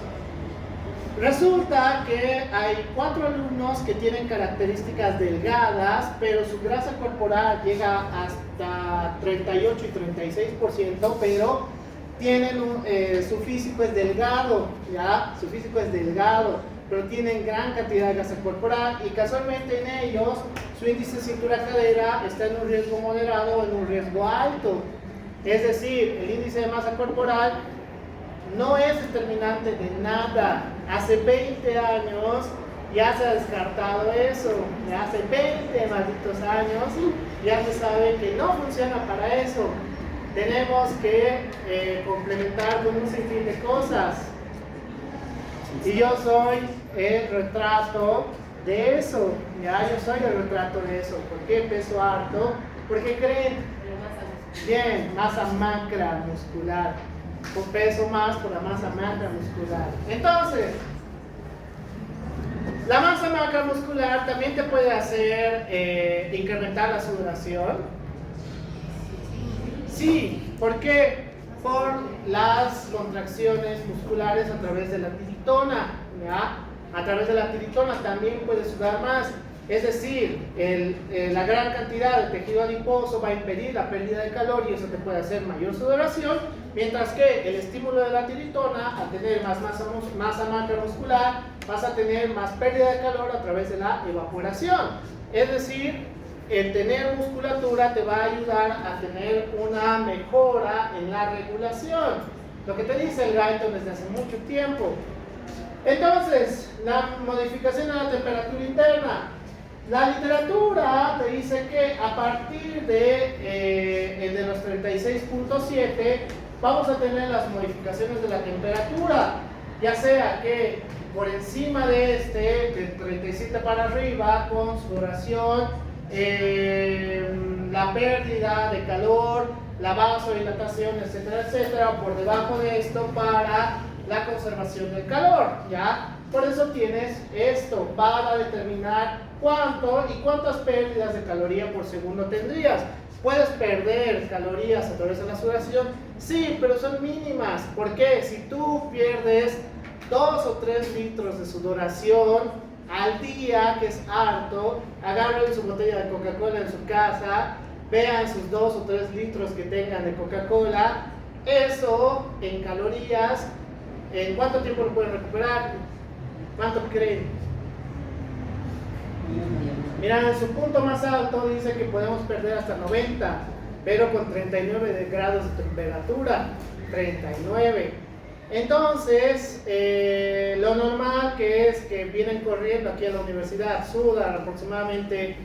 Resulta que hay 4 alumnos que tienen características delgadas, pero su grasa corporal llega hasta 38 y 36%, pero tienen su físico es delgado, ¿ya? Su físico es delgado, pero tienen gran cantidad de grasa corporal y casualmente en ellos su índice cintura-cadera está en un riesgo moderado o en un riesgo alto. Es decir, el índice de masa corporal no es determinante de nada. Hace 20 años ya se ha descartado eso. Ya hace 20 malditos años ya se sabe que no funciona para eso. Tenemos que complementar con un sinfín de cosas. Y yo soy el retrato de eso. Ya, yo soy el retrato de eso. ¿Por qué peso harto? Porque creen. Bien, masa macra muscular. Con peso más por la masa macra muscular. Entonces, la masa macra muscular también te puede hacer incrementar la sudoración. Sí, ¿por qué? Por las contracciones musculares a través de la tiritona, ¿ya? A través de la tiritona también puedes sudar más. Es decir, la gran cantidad de tejido adiposo va a impedir la pérdida de calor y eso te puede hacer mayor sudoración, mientras que el estímulo de la tiritona, al tener más masa macra muscular, vas a tener más pérdida de calor a través de la evaporación. Es decir, el tener musculatura te va a ayudar a tener una mejora en la regulación. Lo que te dice el Guyton desde hace mucho tiempo. Entonces, la modificación de la temperatura interna. La literatura te dice que a partir de los 36.7 vamos a tener las modificaciones de la temperatura, ya sea que por encima de del 37 para arriba, con sudoración, la pérdida de calor, la vasodilatación, etcétera, etcétera, o por debajo de esto para la conservación del calor, ¿ya? Por eso tienes esto para determinar cuánto y cuántas pérdidas de caloría por segundo tendrías. ¿Puedes perder calorías a través de la sudoración? Sí, pero son mínimas. ¿Por qué? Si tú pierdes 2 o 3 litros de sudoración al día, que es harto, agarren su botella de Coca-Cola en su casa, vean sus 2 o 3 litros que tengan de Coca-Cola, eso en calorías, ¿en cuánto tiempo lo pueden recuperar? ¿Cuánto creen? Mira, en su punto más alto dice que podemos perder hasta 90, pero con 39 grados de temperatura, 39. Entonces, lo normal que es que vienen corriendo aquí a la universidad, sudan aproximadamente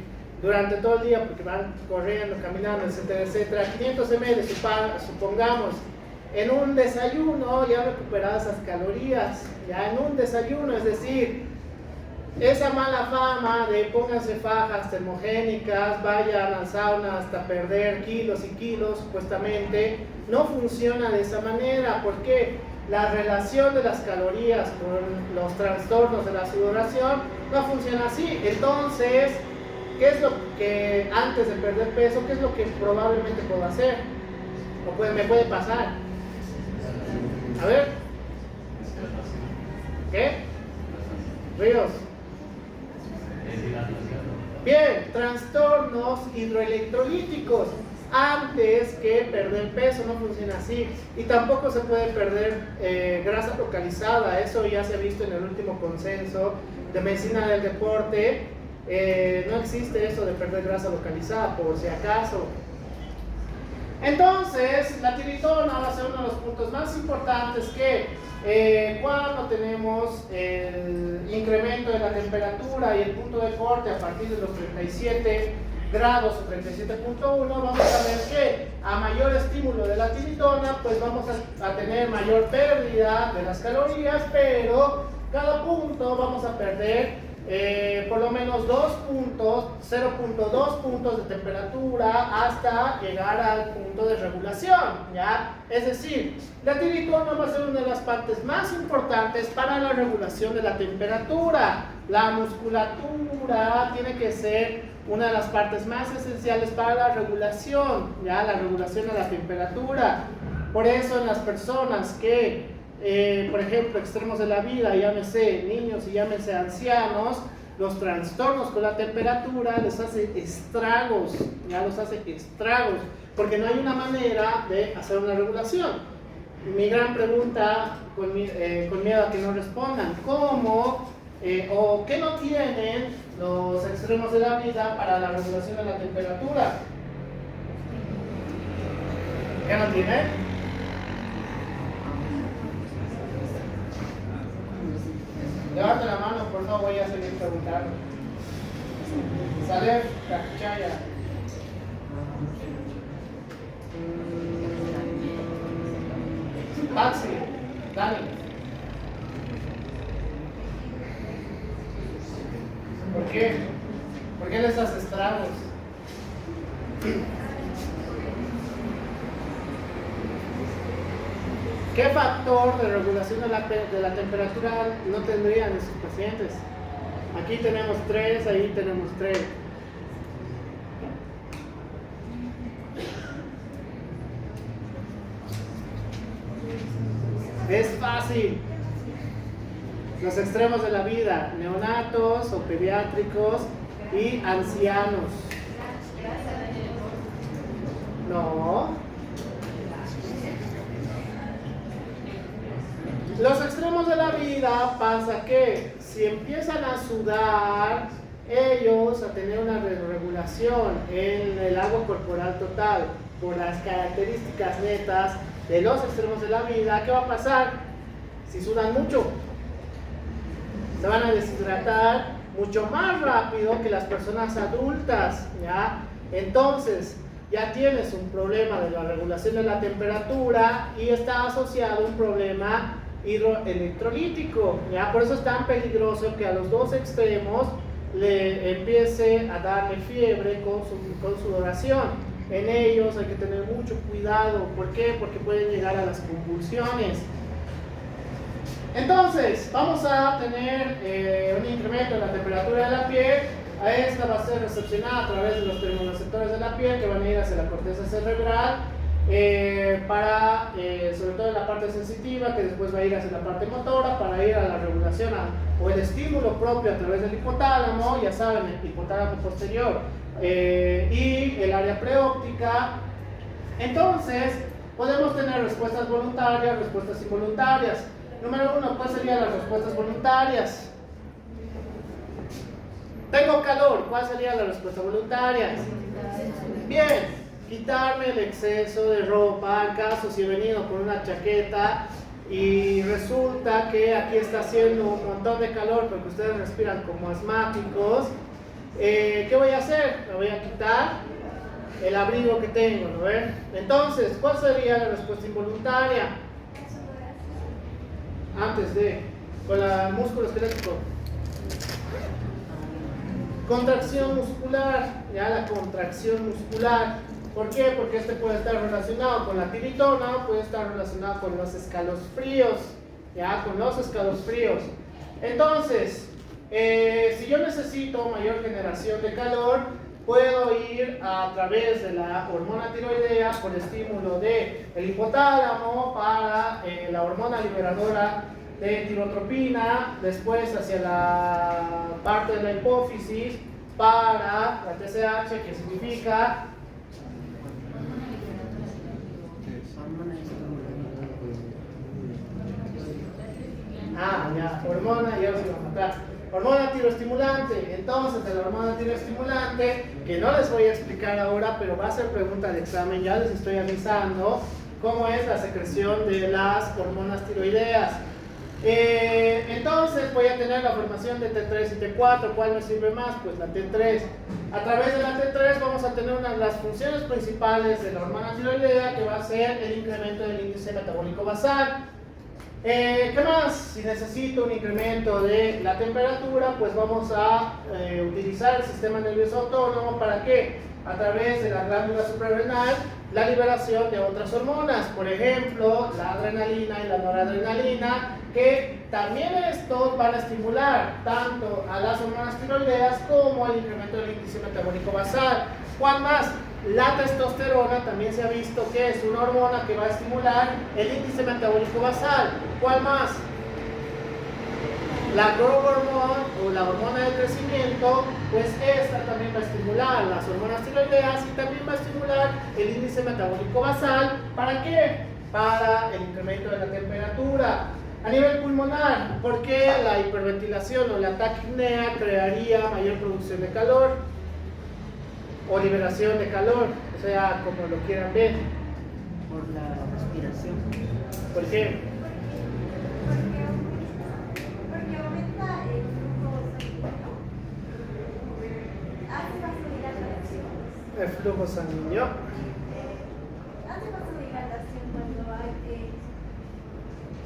durante todo el día porque van corriendo, caminando, etcétera, etcétera, 500 ml, supongamos. En un desayuno ya recuperadas esas calorías, ya en un desayuno, es decir, esa mala fama de pónganse fajas termogénicas, vayan al sauna hasta perder kilos y kilos supuestamente, no funciona de esa manera. ¿Por qué? La relación de las calorías con los trastornos de la sudoración no funciona así. Entonces, ¿qué es lo que antes de perder peso, qué es lo que probablemente puedo hacer? O me puede pasar. A ver. ¿Qué? Ríos. Bien, trastornos hidroelectrolíticos. Antes que perder peso no funciona así. Y tampoco se puede perder grasa localizada. Eso ya se ha visto en el último consenso de medicina del deporte. No existe eso de perder grasa localizada, por si acaso. Entonces, la tiritona va a ser uno de los puntos más importantes que cuando tenemos el incremento de la temperatura y el punto de corte a partir de los 37 grados o 37.1, vamos a ver que a mayor estímulo de la tiritona, pues vamos a tener mayor pérdida de las calorías, pero cada punto vamos a perder por lo menos 2 puntos, 0.2 puntos de temperatura hasta llegar al punto de regulación, ¿ya? Es decir, la tiritona va a ser una de las partes más importantes para la regulación de la temperatura. La musculatura tiene que ser una de las partes más esenciales para la regulación, ¿ya? La regulación de la temperatura. Por eso en las personas que por ejemplo, extremos de la vida, llámese niños y llámese ancianos, los trastornos con la temperatura les hace estragos, ya los hace estragos, porque no hay una manera de hacer una regulación. Mi gran pregunta, con miedo a que no respondan, ¿cómo o qué no tienen los extremos de la vida para la regulación de la temperatura? ¿Qué no tienen? Levante la mano, por favor, voy a seguir preguntando. Salef, Cachuchaya. Patsy, Dani. ¿Por qué? ¿Por qué les haces estragos? ¿Qué factor de regulación de la temperatura no tendrían esos pacientes? Aquí tenemos 3, ahí tenemos 3. Es fácil. Los extremos de la vida, neonatos o pediátricos y ancianos. No. Los extremos de la vida pasa que si empiezan a sudar, ellos a tener una regulación en el agua corporal total por las características netas de los extremos de la vida, ¿qué va a pasar? Si sudan mucho, se van a deshidratar mucho más rápido que las personas adultas, ¿ya? Entonces, ya tienes un problema de la regulación de la temperatura y está asociado a un problema hidroelectrolítico, ¿ya? Por eso es tan peligroso que a los dos extremos le empiece a darle fiebre con sudoración. en ellos hay que tener mucho cuidado. ¿Por qué? Porque pueden llegar a las convulsiones. Entonces, vamos a tener un incremento en la temperatura de la piel. A esta va a ser recepcionada a través de los termoreceptores de la piel que van a ir hacia la corteza cerebral, sobre todo en la parte sensitiva, que después va a ir hacia la parte motora, para ir a la regulación o el estímulo propio a través del hipotálamo, ya saben, el hipotálamo posterior, y el área preóptica. Entonces, podemos tener respuestas voluntarias, respuestas involuntarias. Número 1, ¿cuáles serían las respuestas voluntarias? Tengo calor, ¿cuál sería la respuesta voluntaria? Bien, quitarme el exceso de ropa, en caso si he venido con una chaqueta y resulta que aquí está haciendo un montón de calor porque ustedes respiran como asmáticos. ¿Qué voy a hacer? Me voy a quitar el abrigo que tengo, ¿no ven? Entonces, ¿cuál sería la respuesta involuntaria? Antes de, con el músculo esquelético. Contracción muscular, ya la contracción muscular. ¿Por qué? Porque este puede estar relacionado con la tiritona, puede estar relacionado con los escalofríos, ya, con los escalofríos. Entonces, si yo necesito mayor generación de calor, puedo ir a través de la hormona tiroidea por estímulo del hipotálamo para la hormona liberadora de tirotropina, después hacia la parte de la hipófisis para la TSH, que significa hormona, ya os iba a matar. Hormona tiroestimulante. Entonces, de la hormona tiroestimulante, que no les voy a explicar ahora, pero va a ser pregunta de examen, ya les estoy avisando cómo es la secreción de las hormonas tiroideas. Entonces voy a tener la formación de T3 y T4. ¿Cuál me sirve más? Pues la T3. A través de la T3 vamos a tener una de las funciones principales de la hormona tiroidea, que va a ser el incremento del índice metabólico basal. ¿Qué más? Si necesito un incremento de la temperatura, pues vamos a utilizar el sistema nervioso autónomo. ¿Para qué? A través de la glándula suprarrenal, la liberación de otras hormonas, por ejemplo, la adrenalina y la noradrenalina, que también estos van a estimular tanto a las hormonas tiroideas como al incremento del índice metabólico basal. ¿Cuál más? La testosterona también se ha visto que es una hormona que va a estimular el índice metabólico basal. ¿Cuál más? La growth hormone o la hormona del crecimiento, pues esta también va a estimular las hormonas tiroideas y también va a estimular el índice metabólico basal. ¿Para qué? Para el incremento de la temperatura. A nivel pulmonar, ¿por qué la hiperventilación o la taquipnea crearía mayor producción de calor o liberación de calor? O sea, como lo quieran ver. Por la respiración. ¿Por qué? Porque aumenta el flujo sanguíneo, hace vasodilatación. El flujo sanguíneo. Hace vasodilatación cuando hay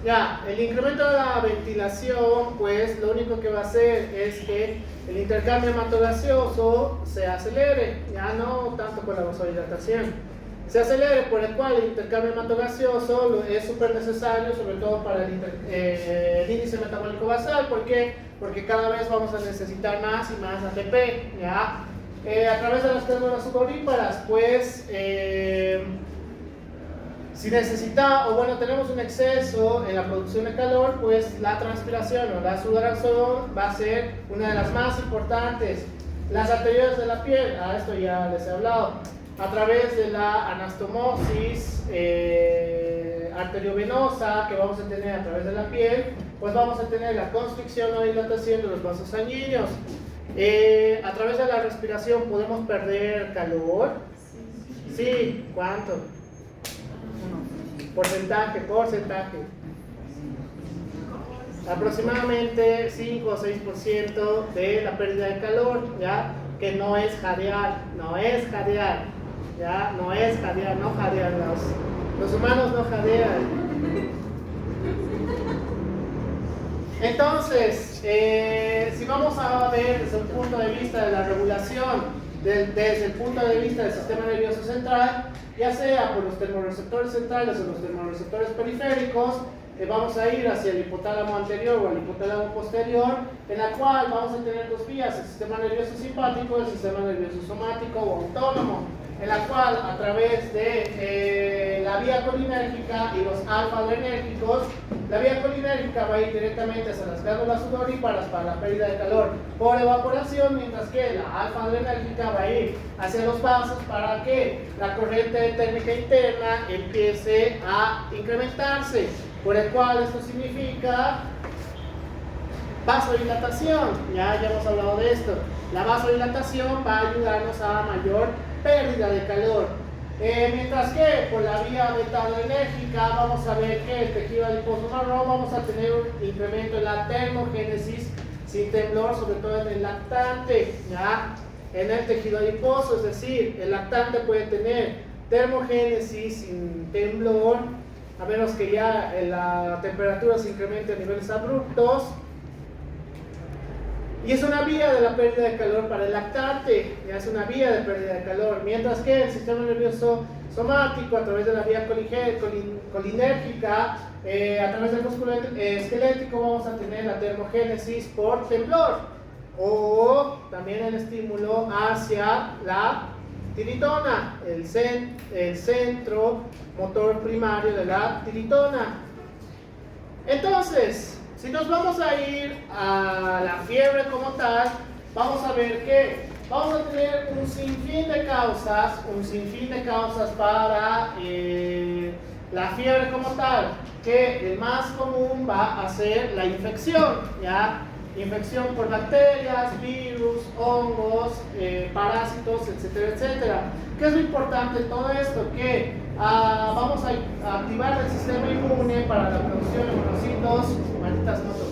Ya, el incremento de la ventilación, pues lo único que va a hacer es que el intercambio hematogaseoso se acelere, ya no tanto con la vasodilatación, se acelere, por el cual el intercambio hematogaseoso es súper necesario, sobre todo para el índice metabólico basal. ¿Por qué? Porque cada vez vamos a necesitar más y más ATP, ¿ya? A través de las glándulas sudoríparas, pues si tenemos un exceso en la producción de calor, pues la transpiración o la sudoración va a ser una de las más importantes. Las arteriolas de la piel, esto ya les he hablado, a través de la anastomosis arteriovenosa que vamos a tener a través de la piel, pues vamos a tener la constricción o dilatación de los vasos sanguíneos. A través de la respiración podemos perder calor. Sí, ¿cuánto? Porcentaje. Aproximadamente 5 o 6% de la pérdida de calor, ¿ya? Que no es jadear, ¿ya? No jadear, los humanos no jadean. Entonces, si vamos a ver desde el punto de vista de la regulación desde el punto de vista del sistema nervioso central, ya sea por los termorreceptores centrales o los termorreceptores periféricos. Vamos a ir hacia el hipotálamo anterior o el hipotálamo posterior, en la cual vamos a tener dos vías, el sistema nervioso simpático y el sistema nervioso somático o autónomo, en la cual a través de la vía colinérgica y los alfa-adrenérgicos, la vía colinérgica va a ir directamente hacia las glándulas sudoríparas para la pérdida de calor por evaporación, mientras que la alfa-adrenérgica va a ir hacia los vasos para que la corriente térmica interna empiece a incrementarse, por el cual esto significa vasodilatación. Ya hemos hablado de esto. La vasodilatación va a ayudarnos a mayor pérdida de calor. Mientras que por la vía beta-adrenérgica vamos a ver que el tejido adiposo marrón vamos a tener un incremento en la termogénesis sin temblor, sobre todo en el lactante, ¿ya? En el tejido adiposo, es decir, el lactante puede tener termogénesis sin temblor, a menos que ya la temperatura se incremente a niveles abruptos. Y es una vía de la pérdida de calor para el lactante, ya es una vía de pérdida de calor, mientras que el sistema nervioso somático, a través de la vía colinérgica, a través del músculo esquelético, vamos a tener la termogénesis por temblor, o también el estímulo hacia la tiritona, el centro motor primario de la tiritona. Entonces, si nos vamos a ir a la fiebre como tal, vamos a ver que vamos a tener un sinfín de causas para la fiebre como tal, que el más común va a ser la infección, ¿ya? Infección por bacterias, virus, hongos, parásitos, etcétera, etcétera. ¿Qué es lo importante de todo esto? Que vamos a activar el sistema inmune para la producción de monocitos, malditas motos,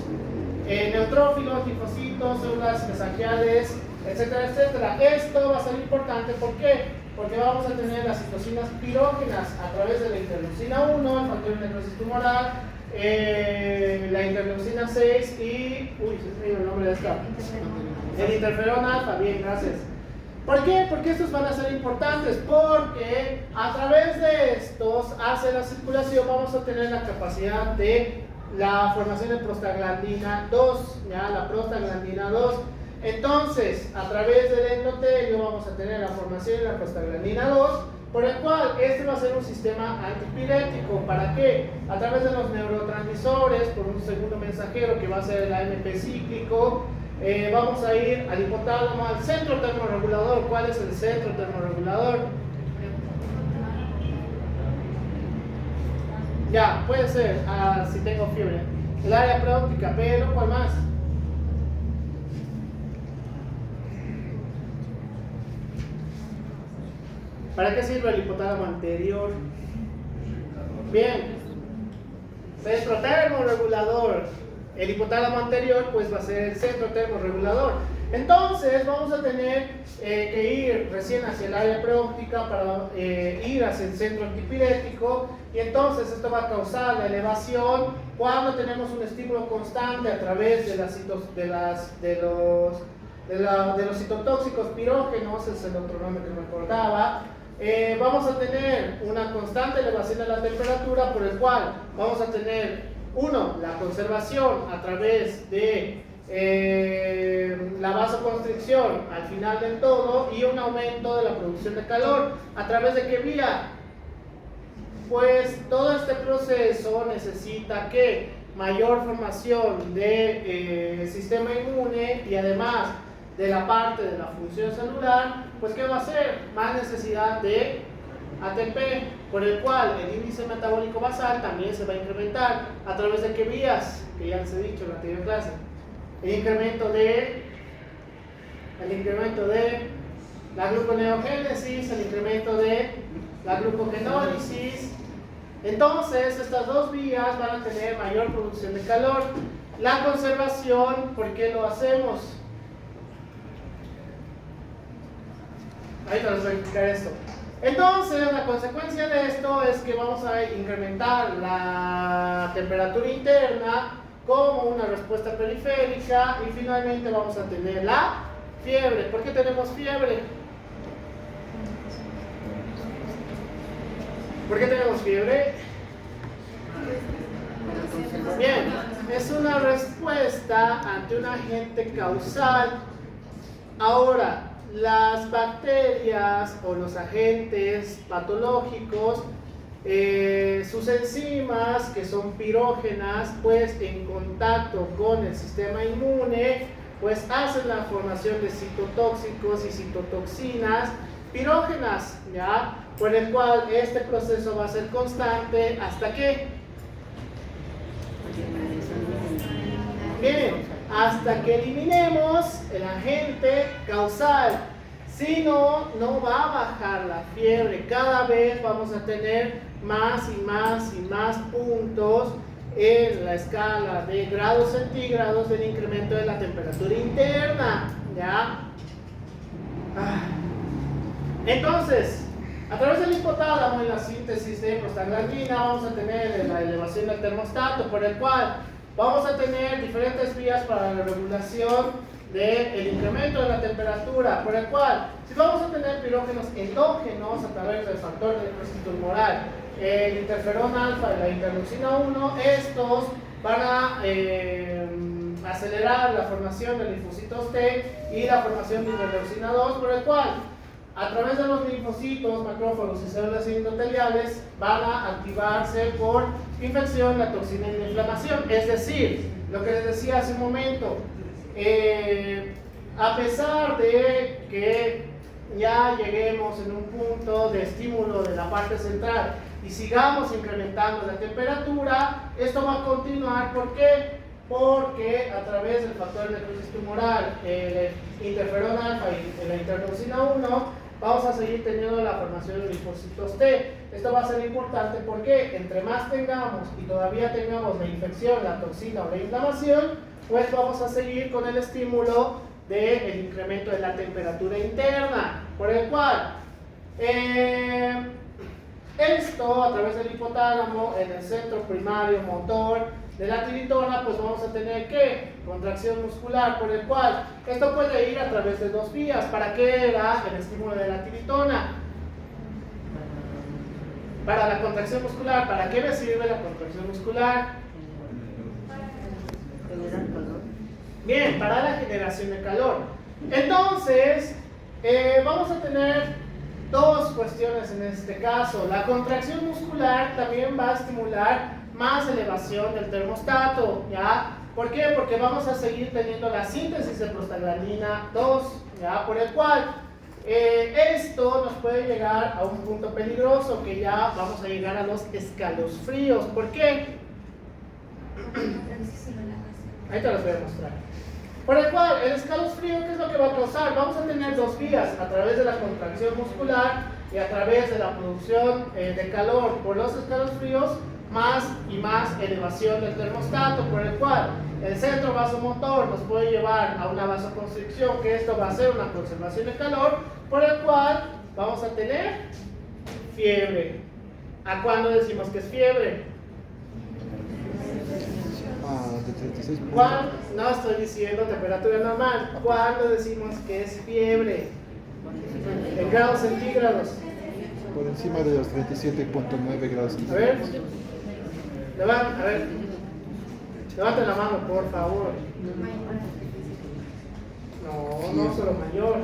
neutrófilos, linfocitos, células mesangiales, etcétera, etcétera. Esto va a ser importante, ¿por qué? Porque vamos a tener las citocinas pirógenas a través de la interleucina 1, el factor de necrosis tumoral, la interleucina 6 y... uy, se me dio el nombre de esta. El interferón alfa, bien, gracias. ¿Por qué? Porque estos van a ser importantes, porque a través de estos, hacia la circulación, vamos a tener la capacidad de la formación de prostaglandina 2, ¿ya? La prostaglandina 2. Entonces, a través del endotelio vamos a tener la formación de la prostaglandina 2, por el cual este va a ser un sistema antipirético. ¿Para qué? A través de los neurotransmisores, por un segundo mensajero que va a ser el AMP cíclico, vamos a ir al hipotálamo, al centro termorregulador. ¿Cuál es el centro termorregulador? Ya, puede ser, si tengo fiebre. El área preóptica, pero ¿cuál más? ¿Para qué sirve el hipotálamo anterior? Bien, centro termorregulador. El hipotálamo anterior pues va a ser el centro termorregulador. Entonces vamos a tener que ir recién hacia el área preóptica para ir hacia el centro antipirético, y entonces esto va a causar la elevación cuando tenemos un estímulo constante a través de los citotóxicos pirógenos, es el otro nombre que me acordaba. Vamos a tener una constante elevación de la temperatura, por el cual vamos a tener la conservación a través de la vasoconstricción al final del todo, y un aumento de la producción de calor. ¿A través de qué vía? Pues todo este proceso necesita que mayor formación de sistema inmune, y además de la parte de la función celular, pues ¿qué va a hacer? Más necesidad de ATP, por el cual el índice metabólico basal también se va a incrementar. ¿A través de qué vías? Que ya les he dicho en la anterior clase. El incremento de la gluconeogénesis, el incremento de la glucogenólisis. Entonces, estas dos vías van a tener mayor producción de calor. La conservación, ¿por qué lo hacemos? Ahorita les voy a explicar esto. Entonces, la consecuencia de esto es que vamos a incrementar la temperatura interna como una respuesta periférica, y finalmente vamos a tener la fiebre. ¿Por qué tenemos fiebre? ¿Por qué tenemos fiebre? Bien, es una respuesta ante un agente causal. Ahora, las bacterias o los agentes patológicos, sus enzimas, que son pirógenas, pues en contacto con el sistema inmune, pues hacen la formación de citotóxicos y citotoxinas pirógenas, ¿ya? Por el cual este proceso va a ser constante hasta que, bien, hasta que eliminemos el agente causal. Si no, no va a bajar la fiebre. Cada vez vamos a tener más y más y más puntos en la escala de grados centígrados del incremento de la temperatura interna, ¿ya? Entonces, a través del hipotálamo y la síntesis de prostaglandina vamos a tener la elevación del termostato, por el cual vamos a tener diferentes vías para la regulación del incremento de la temperatura, por el cual, si vamos a tener pirógenos endógenos a través del factor de depósito humoral, el interferón alfa y la interleucina 1, estos van a acelerar la formación de linfocitos T y la formación de interleucina 2, por el cual, a través de los linfocitos, macrófagos y células endoteliales van a activarse por infección la toxina y la inflamación. Es decir, lo que les decía hace un momento, a pesar de que ya lleguemos en un punto de estímulo de la parte central y sigamos incrementando la temperatura, esto va a continuar. ¿Por qué? Porque a través del factor de necrosis tumoral, el interferón alfa y la interleucina 1, vamos a seguir teniendo la formación de linfocitos T. Esto va a ser importante porque entre más tengamos y todavía tengamos la infección, la toxina o la inflamación, pues vamos a seguir con el estímulo del incremento de la temperatura interna, por el cual esto a través del hipotálamo en el centro primario motor de la tiritona, pues vamos a tener que contracción muscular, por el cual esto puede ir a través de dos vías. ¿Para qué era el estímulo de la tiritona? Para la contracción muscular. ¿Para qué me sirve la contracción muscular? Bien, para la generación de calor. Entonces, vamos a tener dos cuestiones en este caso. La contracción muscular también va a estimular más elevación del termostato, ¿ya? ¿Por qué? Porque vamos a seguir teniendo la síntesis de prostaglandina 2, ¿ya? Por el cual esto nos puede llegar a un punto peligroso, que ya vamos a llegar a los escalofríos. ¿Por qué? Ahí te los voy a mostrar. Por el cual, el escalofrío, ¿qué es lo que va a causar? Vamos a tener dos vías, a través de la contracción muscular y a través de la producción de calor por los escalofríos, más y más elevación del termostato, por el cual el centro vasomotor nos puede llevar a una vasoconstricción, que esto va a ser una conservación de calor, por el cual vamos a tener fiebre. ¿A cuándo decimos que es fiebre? De 36 puntos. ¿Cuándo? No estoy diciendo temperatura normal. ¿Cuándo decimos que es fiebre? En grados centígrados. Por encima de los 37.9 grados A ver. centígrados. Levanten la mano, por favor. No solo mayor.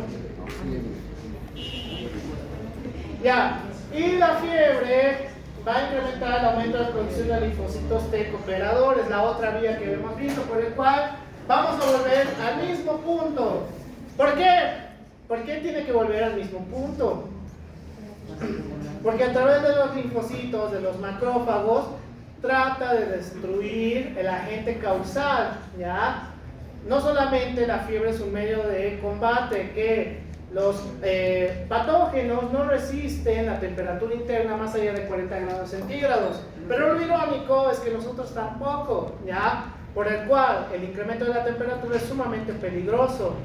Ya. Y la fiebre va a incrementar el aumento de producción de linfocitos T cooperadores, la otra vía que hemos visto, por el cual vamos a volver al mismo punto. ¿Por qué? ¿Por qué tiene que volver al mismo punto? Porque a través de los linfocitos, de los macrófagos, trata de destruir el agente causal, ¿ya? No solamente la fiebre es un medio de combate, que los patógenos no resisten la temperatura interna más allá de 40 grados centígrados, pero lo irónico es que nosotros tampoco, ¿ya? Por el cual el incremento de la temperatura es sumamente peligroso.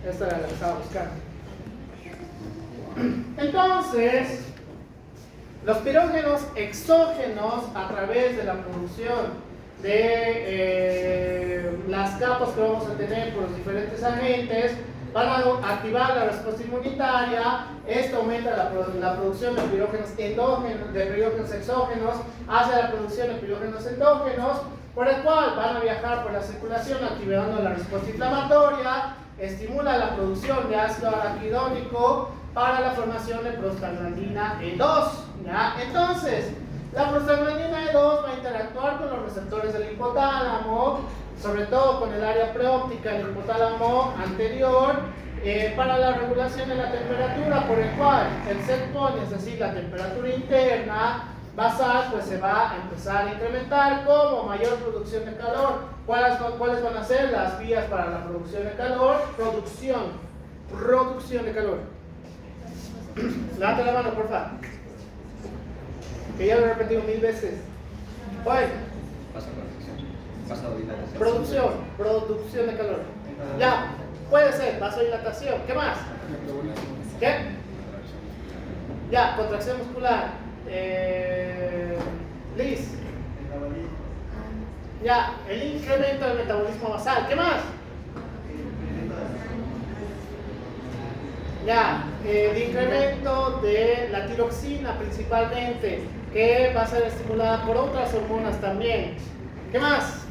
Esta era la que estaba buscando. Entonces, los pirógenos exógenos, a través de la producción de las capas que vamos a tener por los diferentes agentes, van a activar la respuesta inmunitaria. Esto aumenta la producción de pirógenos endógenos, de pirógenos exógenos, hacia la producción de pirógenos endógenos, por el cual van a viajar por la circulación activando la respuesta inflamatoria, estimula la producción de ácido araquidónico para la formación de prostaglandina E2. ¿Ya? Entonces, la prostaglandina E2 va a interactuar con los receptores del hipotálamo, sobre todo con el área preóptica del hipotálamo anterior, para la regulación de la temperatura, por el cual el set point, es decir, la temperatura interna basal, pues se va a empezar a incrementar como mayor producción de calor. ¿Cuáles van a ser las vías para la producción de calor? Producción de calor. Levanta la mano, por favor. Que ya lo he repetido 1000 veces. Bueno. Producción de calor. Ya, puede ser vasodilatación. ¿Qué más? ¿Qué? Ya, contracción muscular. Liz. Ya, el incremento del metabolismo basal. ¿Qué más? Ya, el incremento de la tiroxina principalmente, que va a ser estimulada por otras hormonas también. ¿Qué más?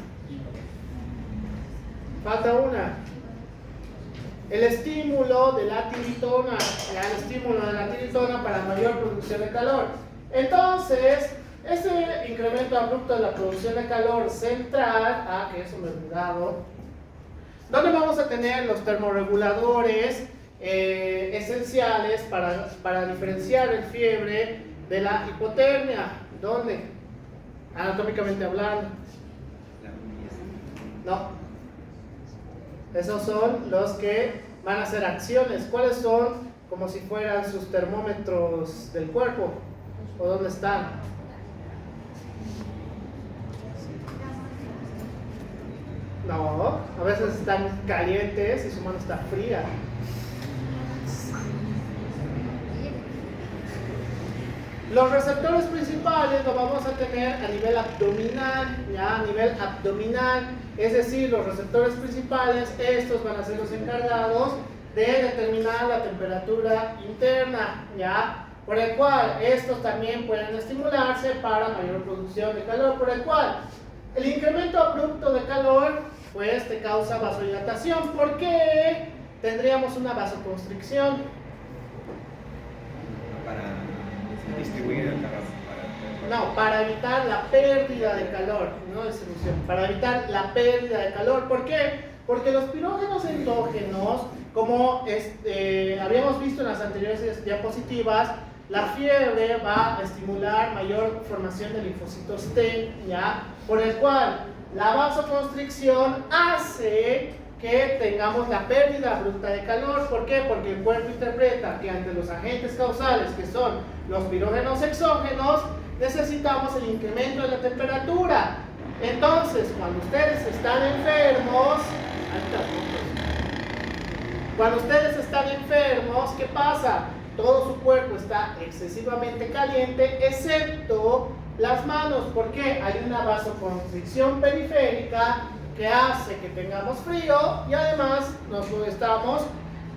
Falta una. El estímulo de la tiritona, el estímulo de la tiritona para mayor producción de calor. Entonces, ese incremento abrupto de la producción de calor central, que eso me he olvidado, ¿dónde vamos a tener los termorreguladores esenciales para diferenciar el fiebre de la hipotermia? ¿Dónde? Anatómicamente hablando. No. Esos son los que van a hacer acciones. ¿Cuáles son? Como si fueran sus termómetros del cuerpo. ¿O dónde están? No, a veces están calientes y su mano está fría. Los receptores principales los vamos a tener a nivel abdominal, ¿ya? A nivel abdominal, es decir, los receptores principales, estos van a ser los encargados de determinar la temperatura interna, ¿ya? Por el cual estos también pueden estimularse para mayor producción de calor, por el cual el incremento abrupto de calor pues te causa vasodilatación. ¿Por qué tendríamos una vasoconstricción? Para distribuir el calor. No, para evitar la pérdida de calor, no distribución, para evitar la pérdida de calor. ¿Por qué? Porque los pirógenos endógenos, como habíamos visto en las anteriores diapositivas, la fiebre va a estimular mayor formación de linfocitos T, ¿ya? Por el cual la vasoconstricción hace que tengamos la pérdida abrupta de calor. ¿Por qué? Porque el cuerpo interpreta que ante los agentes causales, que son los pirógenos exógenos, necesitamos el incremento de la temperatura. Entonces, cuando ustedes están enfermos, ¿qué pasa? Todo su cuerpo está excesivamente caliente, excepto las manos. ¿Por qué? Hay una vasoconstricción periférica que hace que tengamos frío y además estamos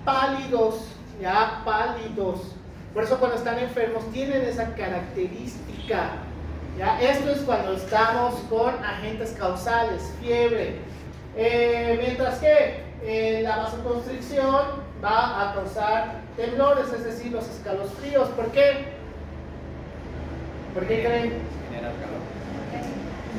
pálidos, ya pálidos. Por eso cuando están enfermos tienen esa característica. ¿Ya? Esto es cuando estamos con agentes causales, fiebre. Mientras que la vasoconstricción va a causar temblores, es decir, los escalofríos. ¿Por qué? ¿Por qué creen? Generar calor.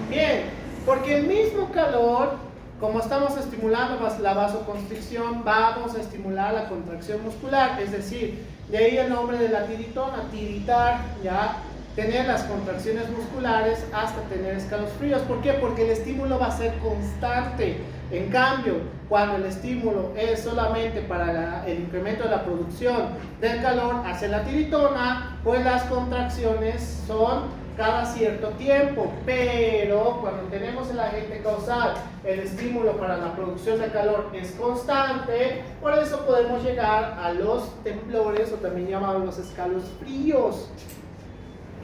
Bien, porque el mismo calor, como estamos estimulando la vasoconstricción, vamos a estimular la contracción muscular, es decir, de ahí el nombre de la tiritona, tiritar, ya, tener las contracciones musculares hasta tener escalofríos. ¿Por qué? Porque el estímulo va a ser constante. En cambio, cuando el estímulo es solamente para el incremento de la producción del calor hacia la tiritona, pues las contracciones son cada cierto tiempo. Pero cuando tenemos el agente causal, el estímulo para la producción de calor es constante, por eso podemos llegar a los temblores, o también llamados los escalofríos.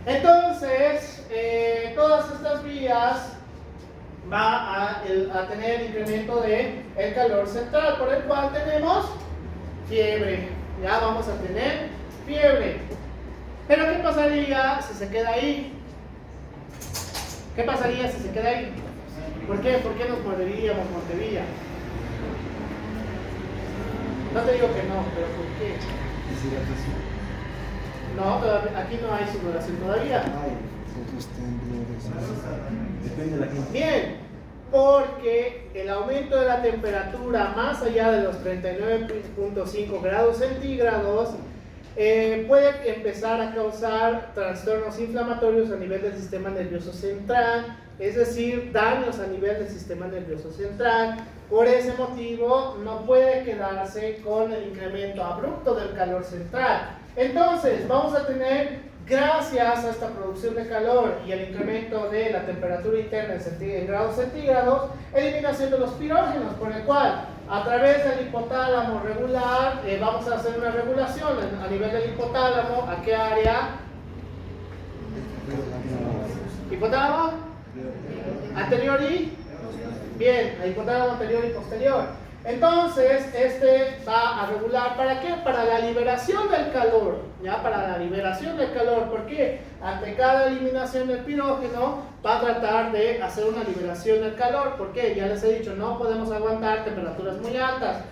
Entonces, todas estas vías va a tener incremento de el calor central, por el cual tenemos fiebre. Ya vamos a tener fiebre. Pero ¿qué pasaría si se queda ahí? ¿Qué pasaría si se queda ahí? ¿Por qué? ¿Por qué nos morderíamos Montevilla? No te digo que no, pero ¿por qué? No, aquí no hay sudoración todavía. Otros temblores. Depende de la gente. Bien, porque el aumento de la temperatura más allá de los 39.5 grados centígrados puede empezar a causar trastornos inflamatorios a nivel del sistema nervioso central, es decir, daños a nivel del sistema nervioso central. Por ese motivo no puede quedarse con el incremento abrupto del calor central. Entonces vamos a tener, gracias a esta producción de calor y el incremento de la temperatura interna en grados centígrados, eliminación de los pirógenos, por el cual a través del hipotálamo regular vamos a hacer una regulación a nivel del hipotálamo. ¿A qué área? ¿Hipotálamo? ¿Anterior y? Bien, el hipotálamo anterior y posterior. Entonces, este va a regular, ¿para qué? Para la liberación del calor, ¿ya? Para la liberación del calor. ¿Por qué? Ante cada eliminación del pirógeno, va a tratar de hacer una liberación del calor. ¿Por qué? Ya les he dicho, no podemos aguantar temperaturas muy altas.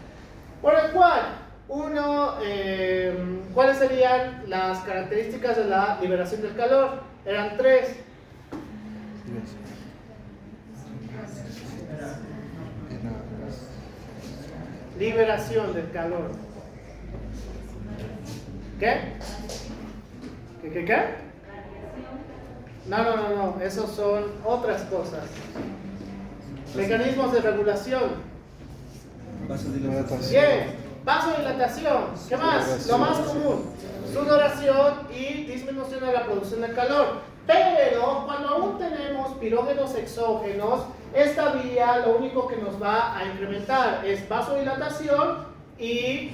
Por el cual, ¿cuáles serían las características de la liberación del calor? Eran 3. Liberación del calor. ¿Qué? ¿Qué? No, esos son otras cosas. Mecanismos de regulación. Vasodilatación. Bien, vasodilatación. ¿Qué más? Lo más común. Sudoración y disminución de la producción de calor. Pero cuando aún tenemos pirógenos exógenos, esta vía lo único que nos va a incrementar es vasodilatación y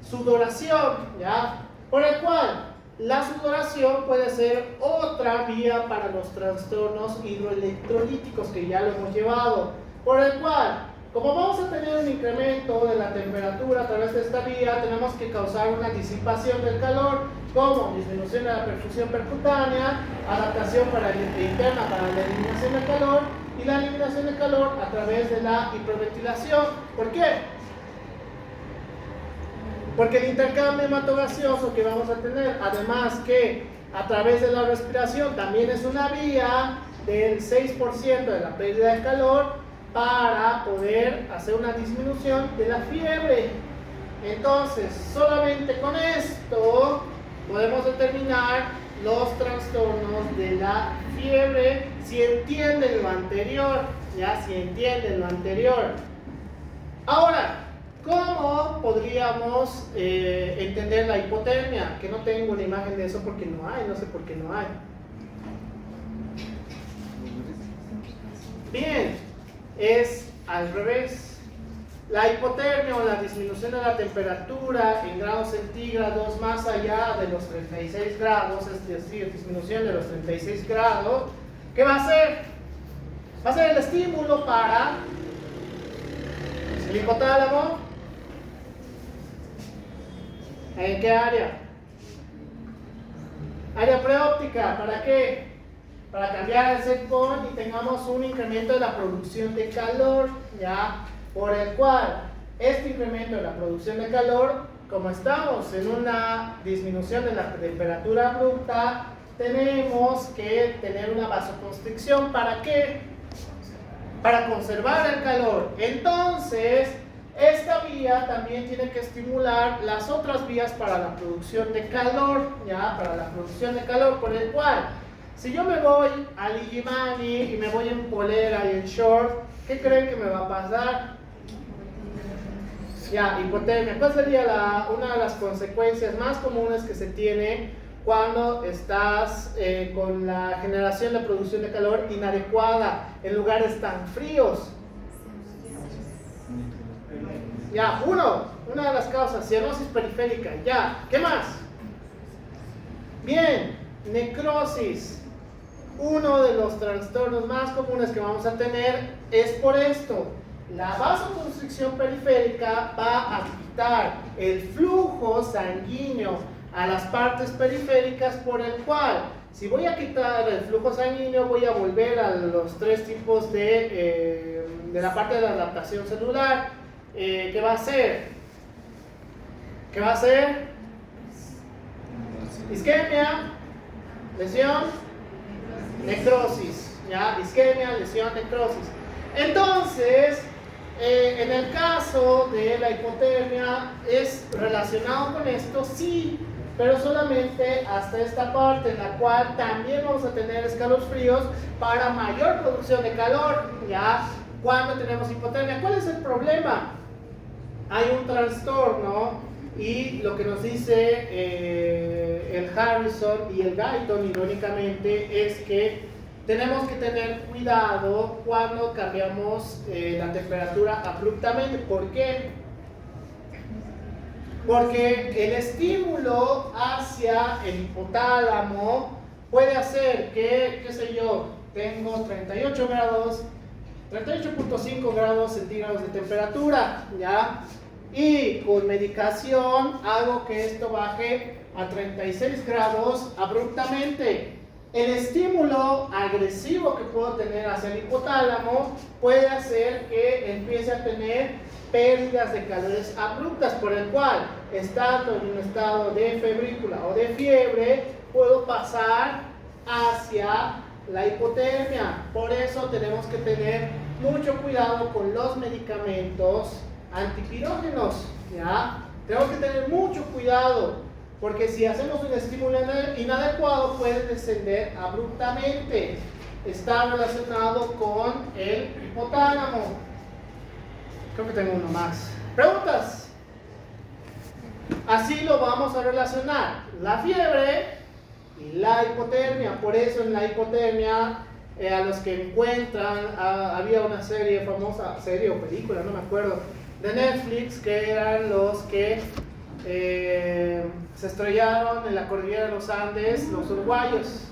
sudoración, ¿ya? Por el cual la sudoración puede ser otra vía para los trastornos hidroelectrolíticos que ya lo hemos llevado. Por el cual, como vamos a tener un incremento de la temperatura a través de esta vía, tenemos que causar una disipación del calor, como disminución de la perfusión percutánea, adaptación interna para la eliminación del calor y la eliminación del calor a través de la hiperventilación. ¿Por qué? Porque el intercambio hematogaseoso que vamos a tener, además que a través de la respiración, también es una vía del 6% de la pérdida de calor para poder hacer una disminución de la fiebre. Entonces, solamente con esto podemos determinar los trastornos de la fiebre si entienden lo anterior, ya, si entienden lo anterior. Ahora, ¿cómo podríamos entender la hipotermia? Que no tengo una imagen de eso porque no hay, no sé por qué no hay. Bien, es al revés. La hipotermia o la disminución de la temperatura en grados centígrados más allá de los 36 grados, es decir, disminución de los 36 grados, ¿qué va a hacer? Va a ser el estímulo para el hipotálamo. ¿En qué área? Área preóptica. ¿Para qué? Para cambiar el set point y tengamos un incremento de la producción de calor, ¿ya? Por el cual este incremento de la producción de calor, como estamos en una disminución de la temperatura abrupta, tenemos que tener una vasoconstricción. ¿Para qué? Para conservar el calor. Entonces, esta vía también tiene que estimular las otras vías para la producción de calor, ¿ya? Para la producción de calor, por el cual, si yo me voy al Illimani y me voy en polera y en short, ¿qué creen que me va a pasar? Ya, hipotermia. ¿Cuál sería una de las consecuencias más comunes que se tiene cuando estás con la generación de producción de calor inadecuada en lugares tan fríos? Ya, una de las causas, cianosis periférica. Ya, ¿qué más? Bien, necrosis. Uno de los trastornos más comunes que vamos a tener es por esto. la vasoconstricción periférica va a quitar el flujo sanguíneo a las partes periféricas, por el cual, si voy a quitar el flujo sanguíneo, voy a volver a los tres tipos de la parte de la adaptación celular. ¿Qué va a hacer? ¿Qué va a hacer? Isquemia, lesión, necrosis. ¿Ya? Isquemia, lesión, necrosis. Entonces, en el caso de la hipotermia, ¿es relacionado con esto? Sí, pero solamente hasta esta parte, en la cual también vamos a tener escalofríos para mayor producción de calor, ¿ya? Cuando tenemos hipotermia. ¿Cuál es el problema? Hay un trastorno, y lo que nos dice el Harrison y el Guyton, irónicamente, es que tenemos que tener cuidado cuando cambiamos la temperatura abruptamente. ¿Por qué? Porque el estímulo hacia el hipotálamo puede hacer que, qué sé yo, tengo 38 grados, 38.5 grados centígrados de temperatura, ¿ya? Y con medicación hago que esto baje a 36 grados abruptamente. El estímulo agresivo que puedo tener hacia el hipotálamo puede hacer que empiece a tener pérdidas de calores abruptas, por el cual, estando en un estado de febrícula o de fiebre, puedo pasar hacia la hipotermia. Por eso tenemos que tener mucho cuidado con los medicamentos antipirógenos, ¿ya? Tenemos que tener mucho cuidado, porque si hacemos un estímulo inadecuado puede descender abruptamente. Está relacionado con el hipotálamo. Creo que tengo uno más. ¿Preguntas? Así lo vamos a relacionar, la fiebre y la hipotermia. Por eso en la hipotermia, a los que encuentran, había una serie famosa, serie o película, no me acuerdo, de Netflix, que eran los que se estrellaron en la cordillera de los Andes, los uruguayos.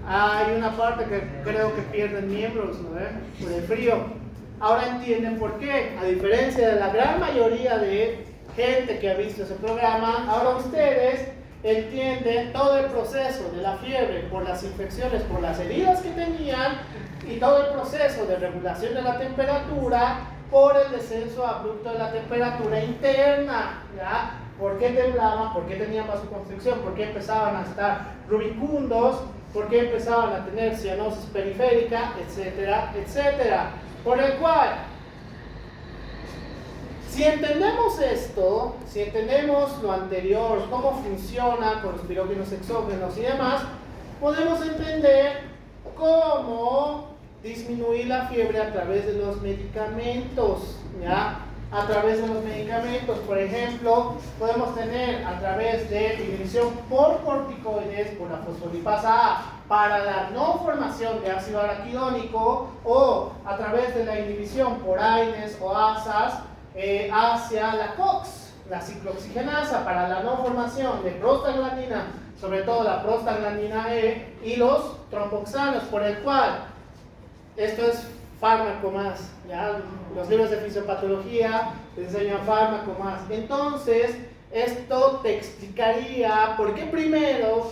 Hay una parte que creo que pierden miembros, ¿no? Por el frío. Ahora entienden por qué. A diferencia de la gran mayoría de gente que ha visto ese programa, ahora ustedes entienden todo el proceso de la fiebre por las infecciones, por las heridas que tenían, y todo el proceso de regulación de la temperatura por el descenso abrupto de la temperatura interna, ¿ya? ¿Por qué temblaban? ¿Por qué tenían vasoconstricción? ¿Por qué empezaban a estar rubicundos? ¿Por qué empezaban a tener cianosis periférica? Etcétera, etcétera. Por el cual, si entendemos esto, si entendemos lo anterior, cómo funciona con los pirógenos exógenos y demás, podemos entender cómo disminuir la fiebre a través de los medicamentos, ¿ya? A través de los medicamentos, por ejemplo, podemos tener a través de inhibición por corticoides, por la fosfolipasa A, para la no formación de ácido araquidónico, o a través de la inhibición por AINES o ASAs hacia la COX, la ciclooxigenasa, para la no formación de prostaglandina, sobre todo la prostaglandina E, y los tromboxanos, por el cual esto es fármaco más, ¿ya? Los libros de fisiopatología te enseñan fármaco más. Entonces, esto te explicaría por qué primero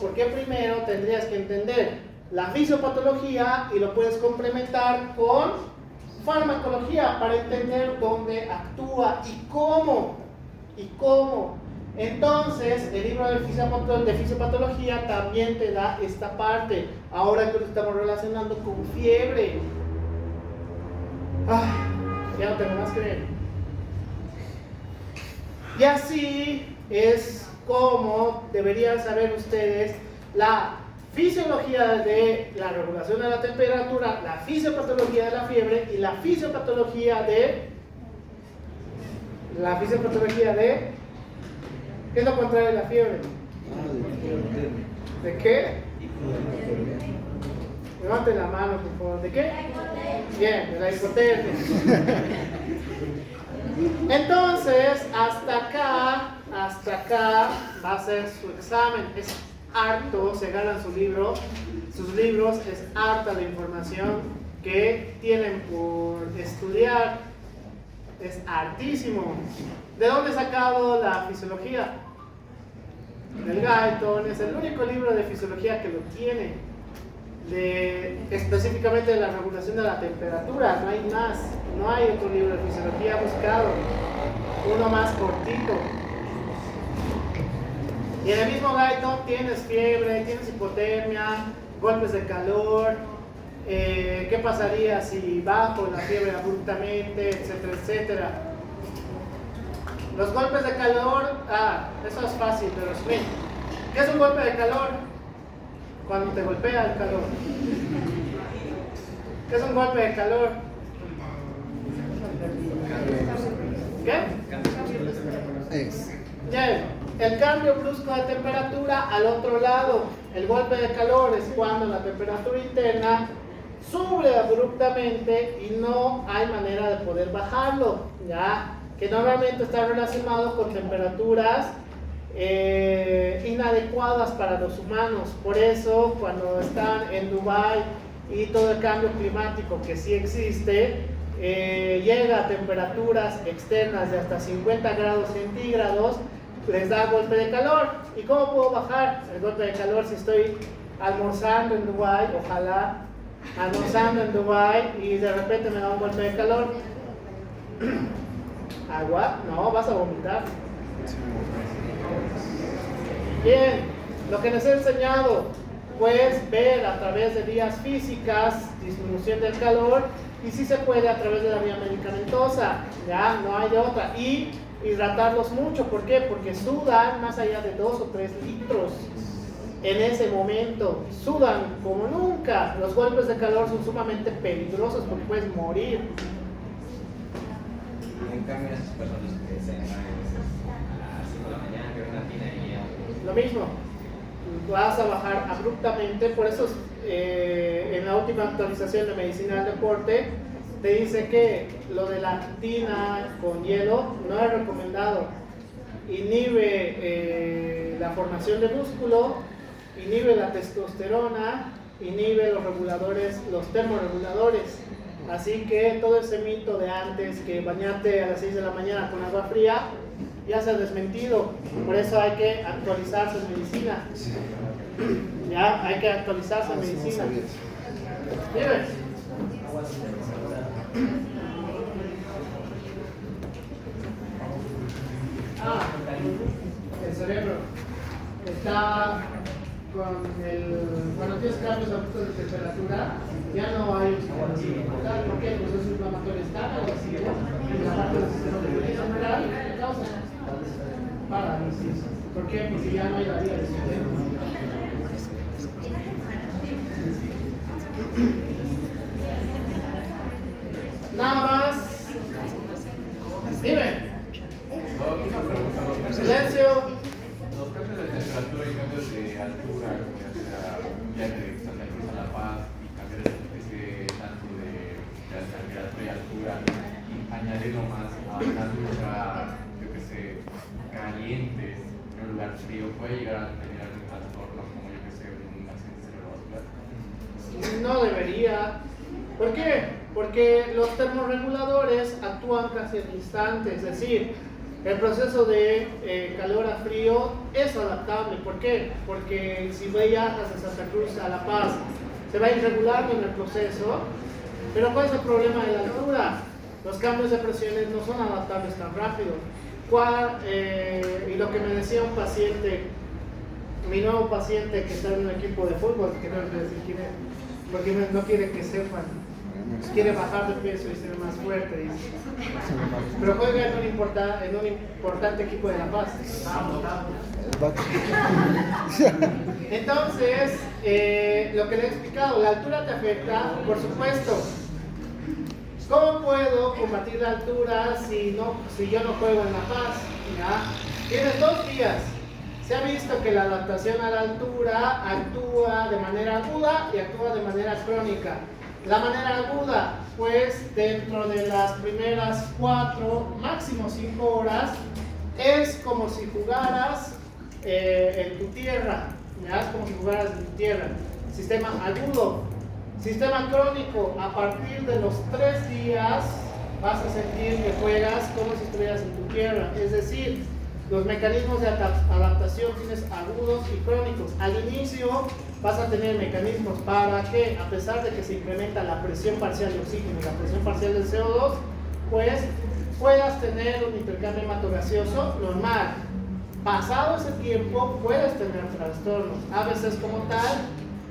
tendrías que entender la fisiopatología y lo puedes complementar con farmacología para entender dónde actúa y cómo. Entonces, el libro de fisiopatología también te da esta parte. Ahora que lo estamos relacionando con fiebre. Ya no tengo más que ver. Y así es como deberían saber ustedes la fisiología de la regulación de la temperatura, la fisiopatología de la fiebre y la fisiopatología de... ¿Qué es lo contrario de la fiebre? ¿De qué? Levanten la mano, por favor. ¿De qué? Bien, de la hipotermia. Entonces, hasta acá va a ser su examen. Es harto, se ganan sus libros, es harta de información que tienen por estudiar es hartísimo. ¿De dónde he sacado la fisiología? Del Guyton. Es el único libro de fisiología que lo tiene, específicamente de la regulación de la temperatura. No hay más, no hay otro libro de fisiología buscado, uno más cortito. Y en el mismo Guyton tienes fiebre, tienes hipotermia, golpes de calor, qué pasaría si bajo la fiebre abruptamente, etcétera, etcétera. Los golpes de calor, eso es fácil de resumir. ¿Qué es un golpe de calor? Cuando te golpea el calor. ¿Qué es un golpe de calor? ¿Qué? Ya, el cambio brusco de temperatura al otro lado. El golpe de calor es cuando la temperatura interna sube abruptamente y no hay manera de poder bajarlo, ¿ya? Que normalmente está relacionado con temperaturas inadecuadas para los humanos. Por eso, cuando están en Dubái y todo el cambio climático que sí existe, llega a temperaturas externas de hasta 50 grados centígrados, les da golpe de calor. ¿Y cómo puedo bajar el golpe de calor si estoy almorzando en Dubái? Ojalá almorzando en Dubái y de repente me da un golpe de calor. ¿Agua? No, vas a vomitar. Bien, lo que les he enseñado, pues ver a través de vías físicas, disminución del calor, y si se puede a través de la vía medicamentosa, ya no hay de otra. Y hidratarlos mucho, ¿por qué? Porque sudan más allá de 2 o 3 litros en ese momento, sudan como nunca. Los golpes de calor son sumamente peligrosos porque puedes morir. En cambio, esas personas que se levantan a las 5 de la mañana, que ven una tina y Lo mismo, vas a bajar abruptamente. Por eso en la última actualización de Medicina del Deporte te dice que lo de la tina con hielo no es recomendado. Inhibe la formación de músculo, inhibe la testosterona, inhibe los reguladores, los termorreguladores. Así que todo ese mito de antes, que bañarte a las 6 de la mañana con agua fría, ya se ha desmentido. Por eso hay que actualizarse en medicina. Ya, hay que actualizarse en medicina. ¿Vives? El cerebro está con cuando tienes cambios abruptos de temperatura, ya no hay oxigenación corporal. ¿Por qué? Pues es inflamatorio estándar, así que la parte del sistema nervioso central causa parálisis. ¿Por qué? Porque ya no hay la vía de oxígeno. Nada más. Dime. Silencio. Los cambios de temperatura y cambios de altura, ya sea viaje de Santa Cruz a La Paz y cambiar ese tanto de temperatura y altura, y añadirlo más a una ducha, yo que sé, caliente en un lugar frío, puede llegar a tener algún trastorno como yo que sé, un accidente cerebrovascular. No debería. ¿Por qué? Porque los termorreguladores actúan casi al instante, es decir, el proceso de calor a frío es adaptable. ¿Por qué? Porque si viajas de Santa Cruz a La Paz, se va a ir regulando en el proceso. Pero ¿cuál es el problema de la altura? Los cambios de presiones no son adaptables tan rápido. Y lo que me decía un paciente, mi nuevo paciente que está en un equipo de fútbol, que no les voy a decir quién es, porque no quiere que sepan. Quiere bajar de peso y ser más fuerte, dice. Pero juega en un importante equipo de La Paz. Entonces, lo que le he explicado, la altura te afecta, por supuesto. ¿Cómo puedo combatir la altura si yo no juego en La Paz? ¿Ya? Tienes 2 días. Se ha visto que la adaptación a la altura actúa de manera aguda y actúa de manera crónica. La manera aguda, pues dentro de las primeras 4, máximo 5 horas, es como si jugaras en tu tierra, ¿ya? Es como si jugaras en tu tierra. Sistema agudo. Sistema crónico, a partir de los 3 días vas a sentir que juegas como si estuvieras en tu tierra. Es decir, los mecanismos de adaptación tienes agudos y crónicos. Al inicio vas a tener mecanismos para que, a pesar de que se incrementa la presión parcial de oxígeno y la presión parcial del CO2, pues puedas tener un intercambio hematogaseoso normal. Pasado ese tiempo puedes tener trastornos, a veces como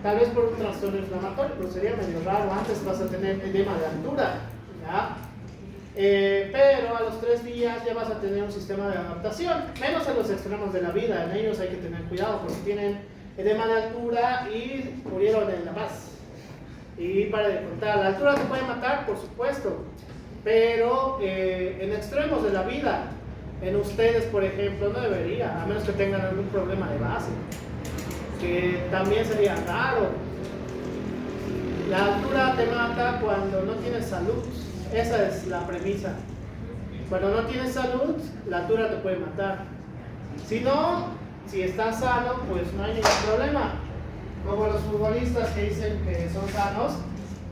tal vez por un trastorno inflamatorio, pero sería medio raro. Antes vas a tener edema de altura, ¿ya? Pero a los 3 días ya vas a tener un sistema de adaptación, menos en los extremos de la vida. En ellos hay que tener cuidado porque tienen edema de altura y murieron en La Paz. Y para de contar, la altura te puede matar, por supuesto, pero en extremos de la vida, en ustedes, por ejemplo, no debería, a menos que tengan algún problema de base, que también sería raro. La altura te mata cuando no tienes salud. Esa es la premisa. Cuando no tienes salud, la altura te puede matar. Si no, si estás sano, pues no hay ningún problema. Como los futbolistas que dicen que son sanos,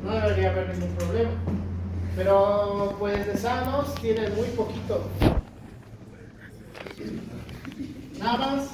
no debería haber ningún problema. Pero pues de sanos tienen muy poquito. Nada más.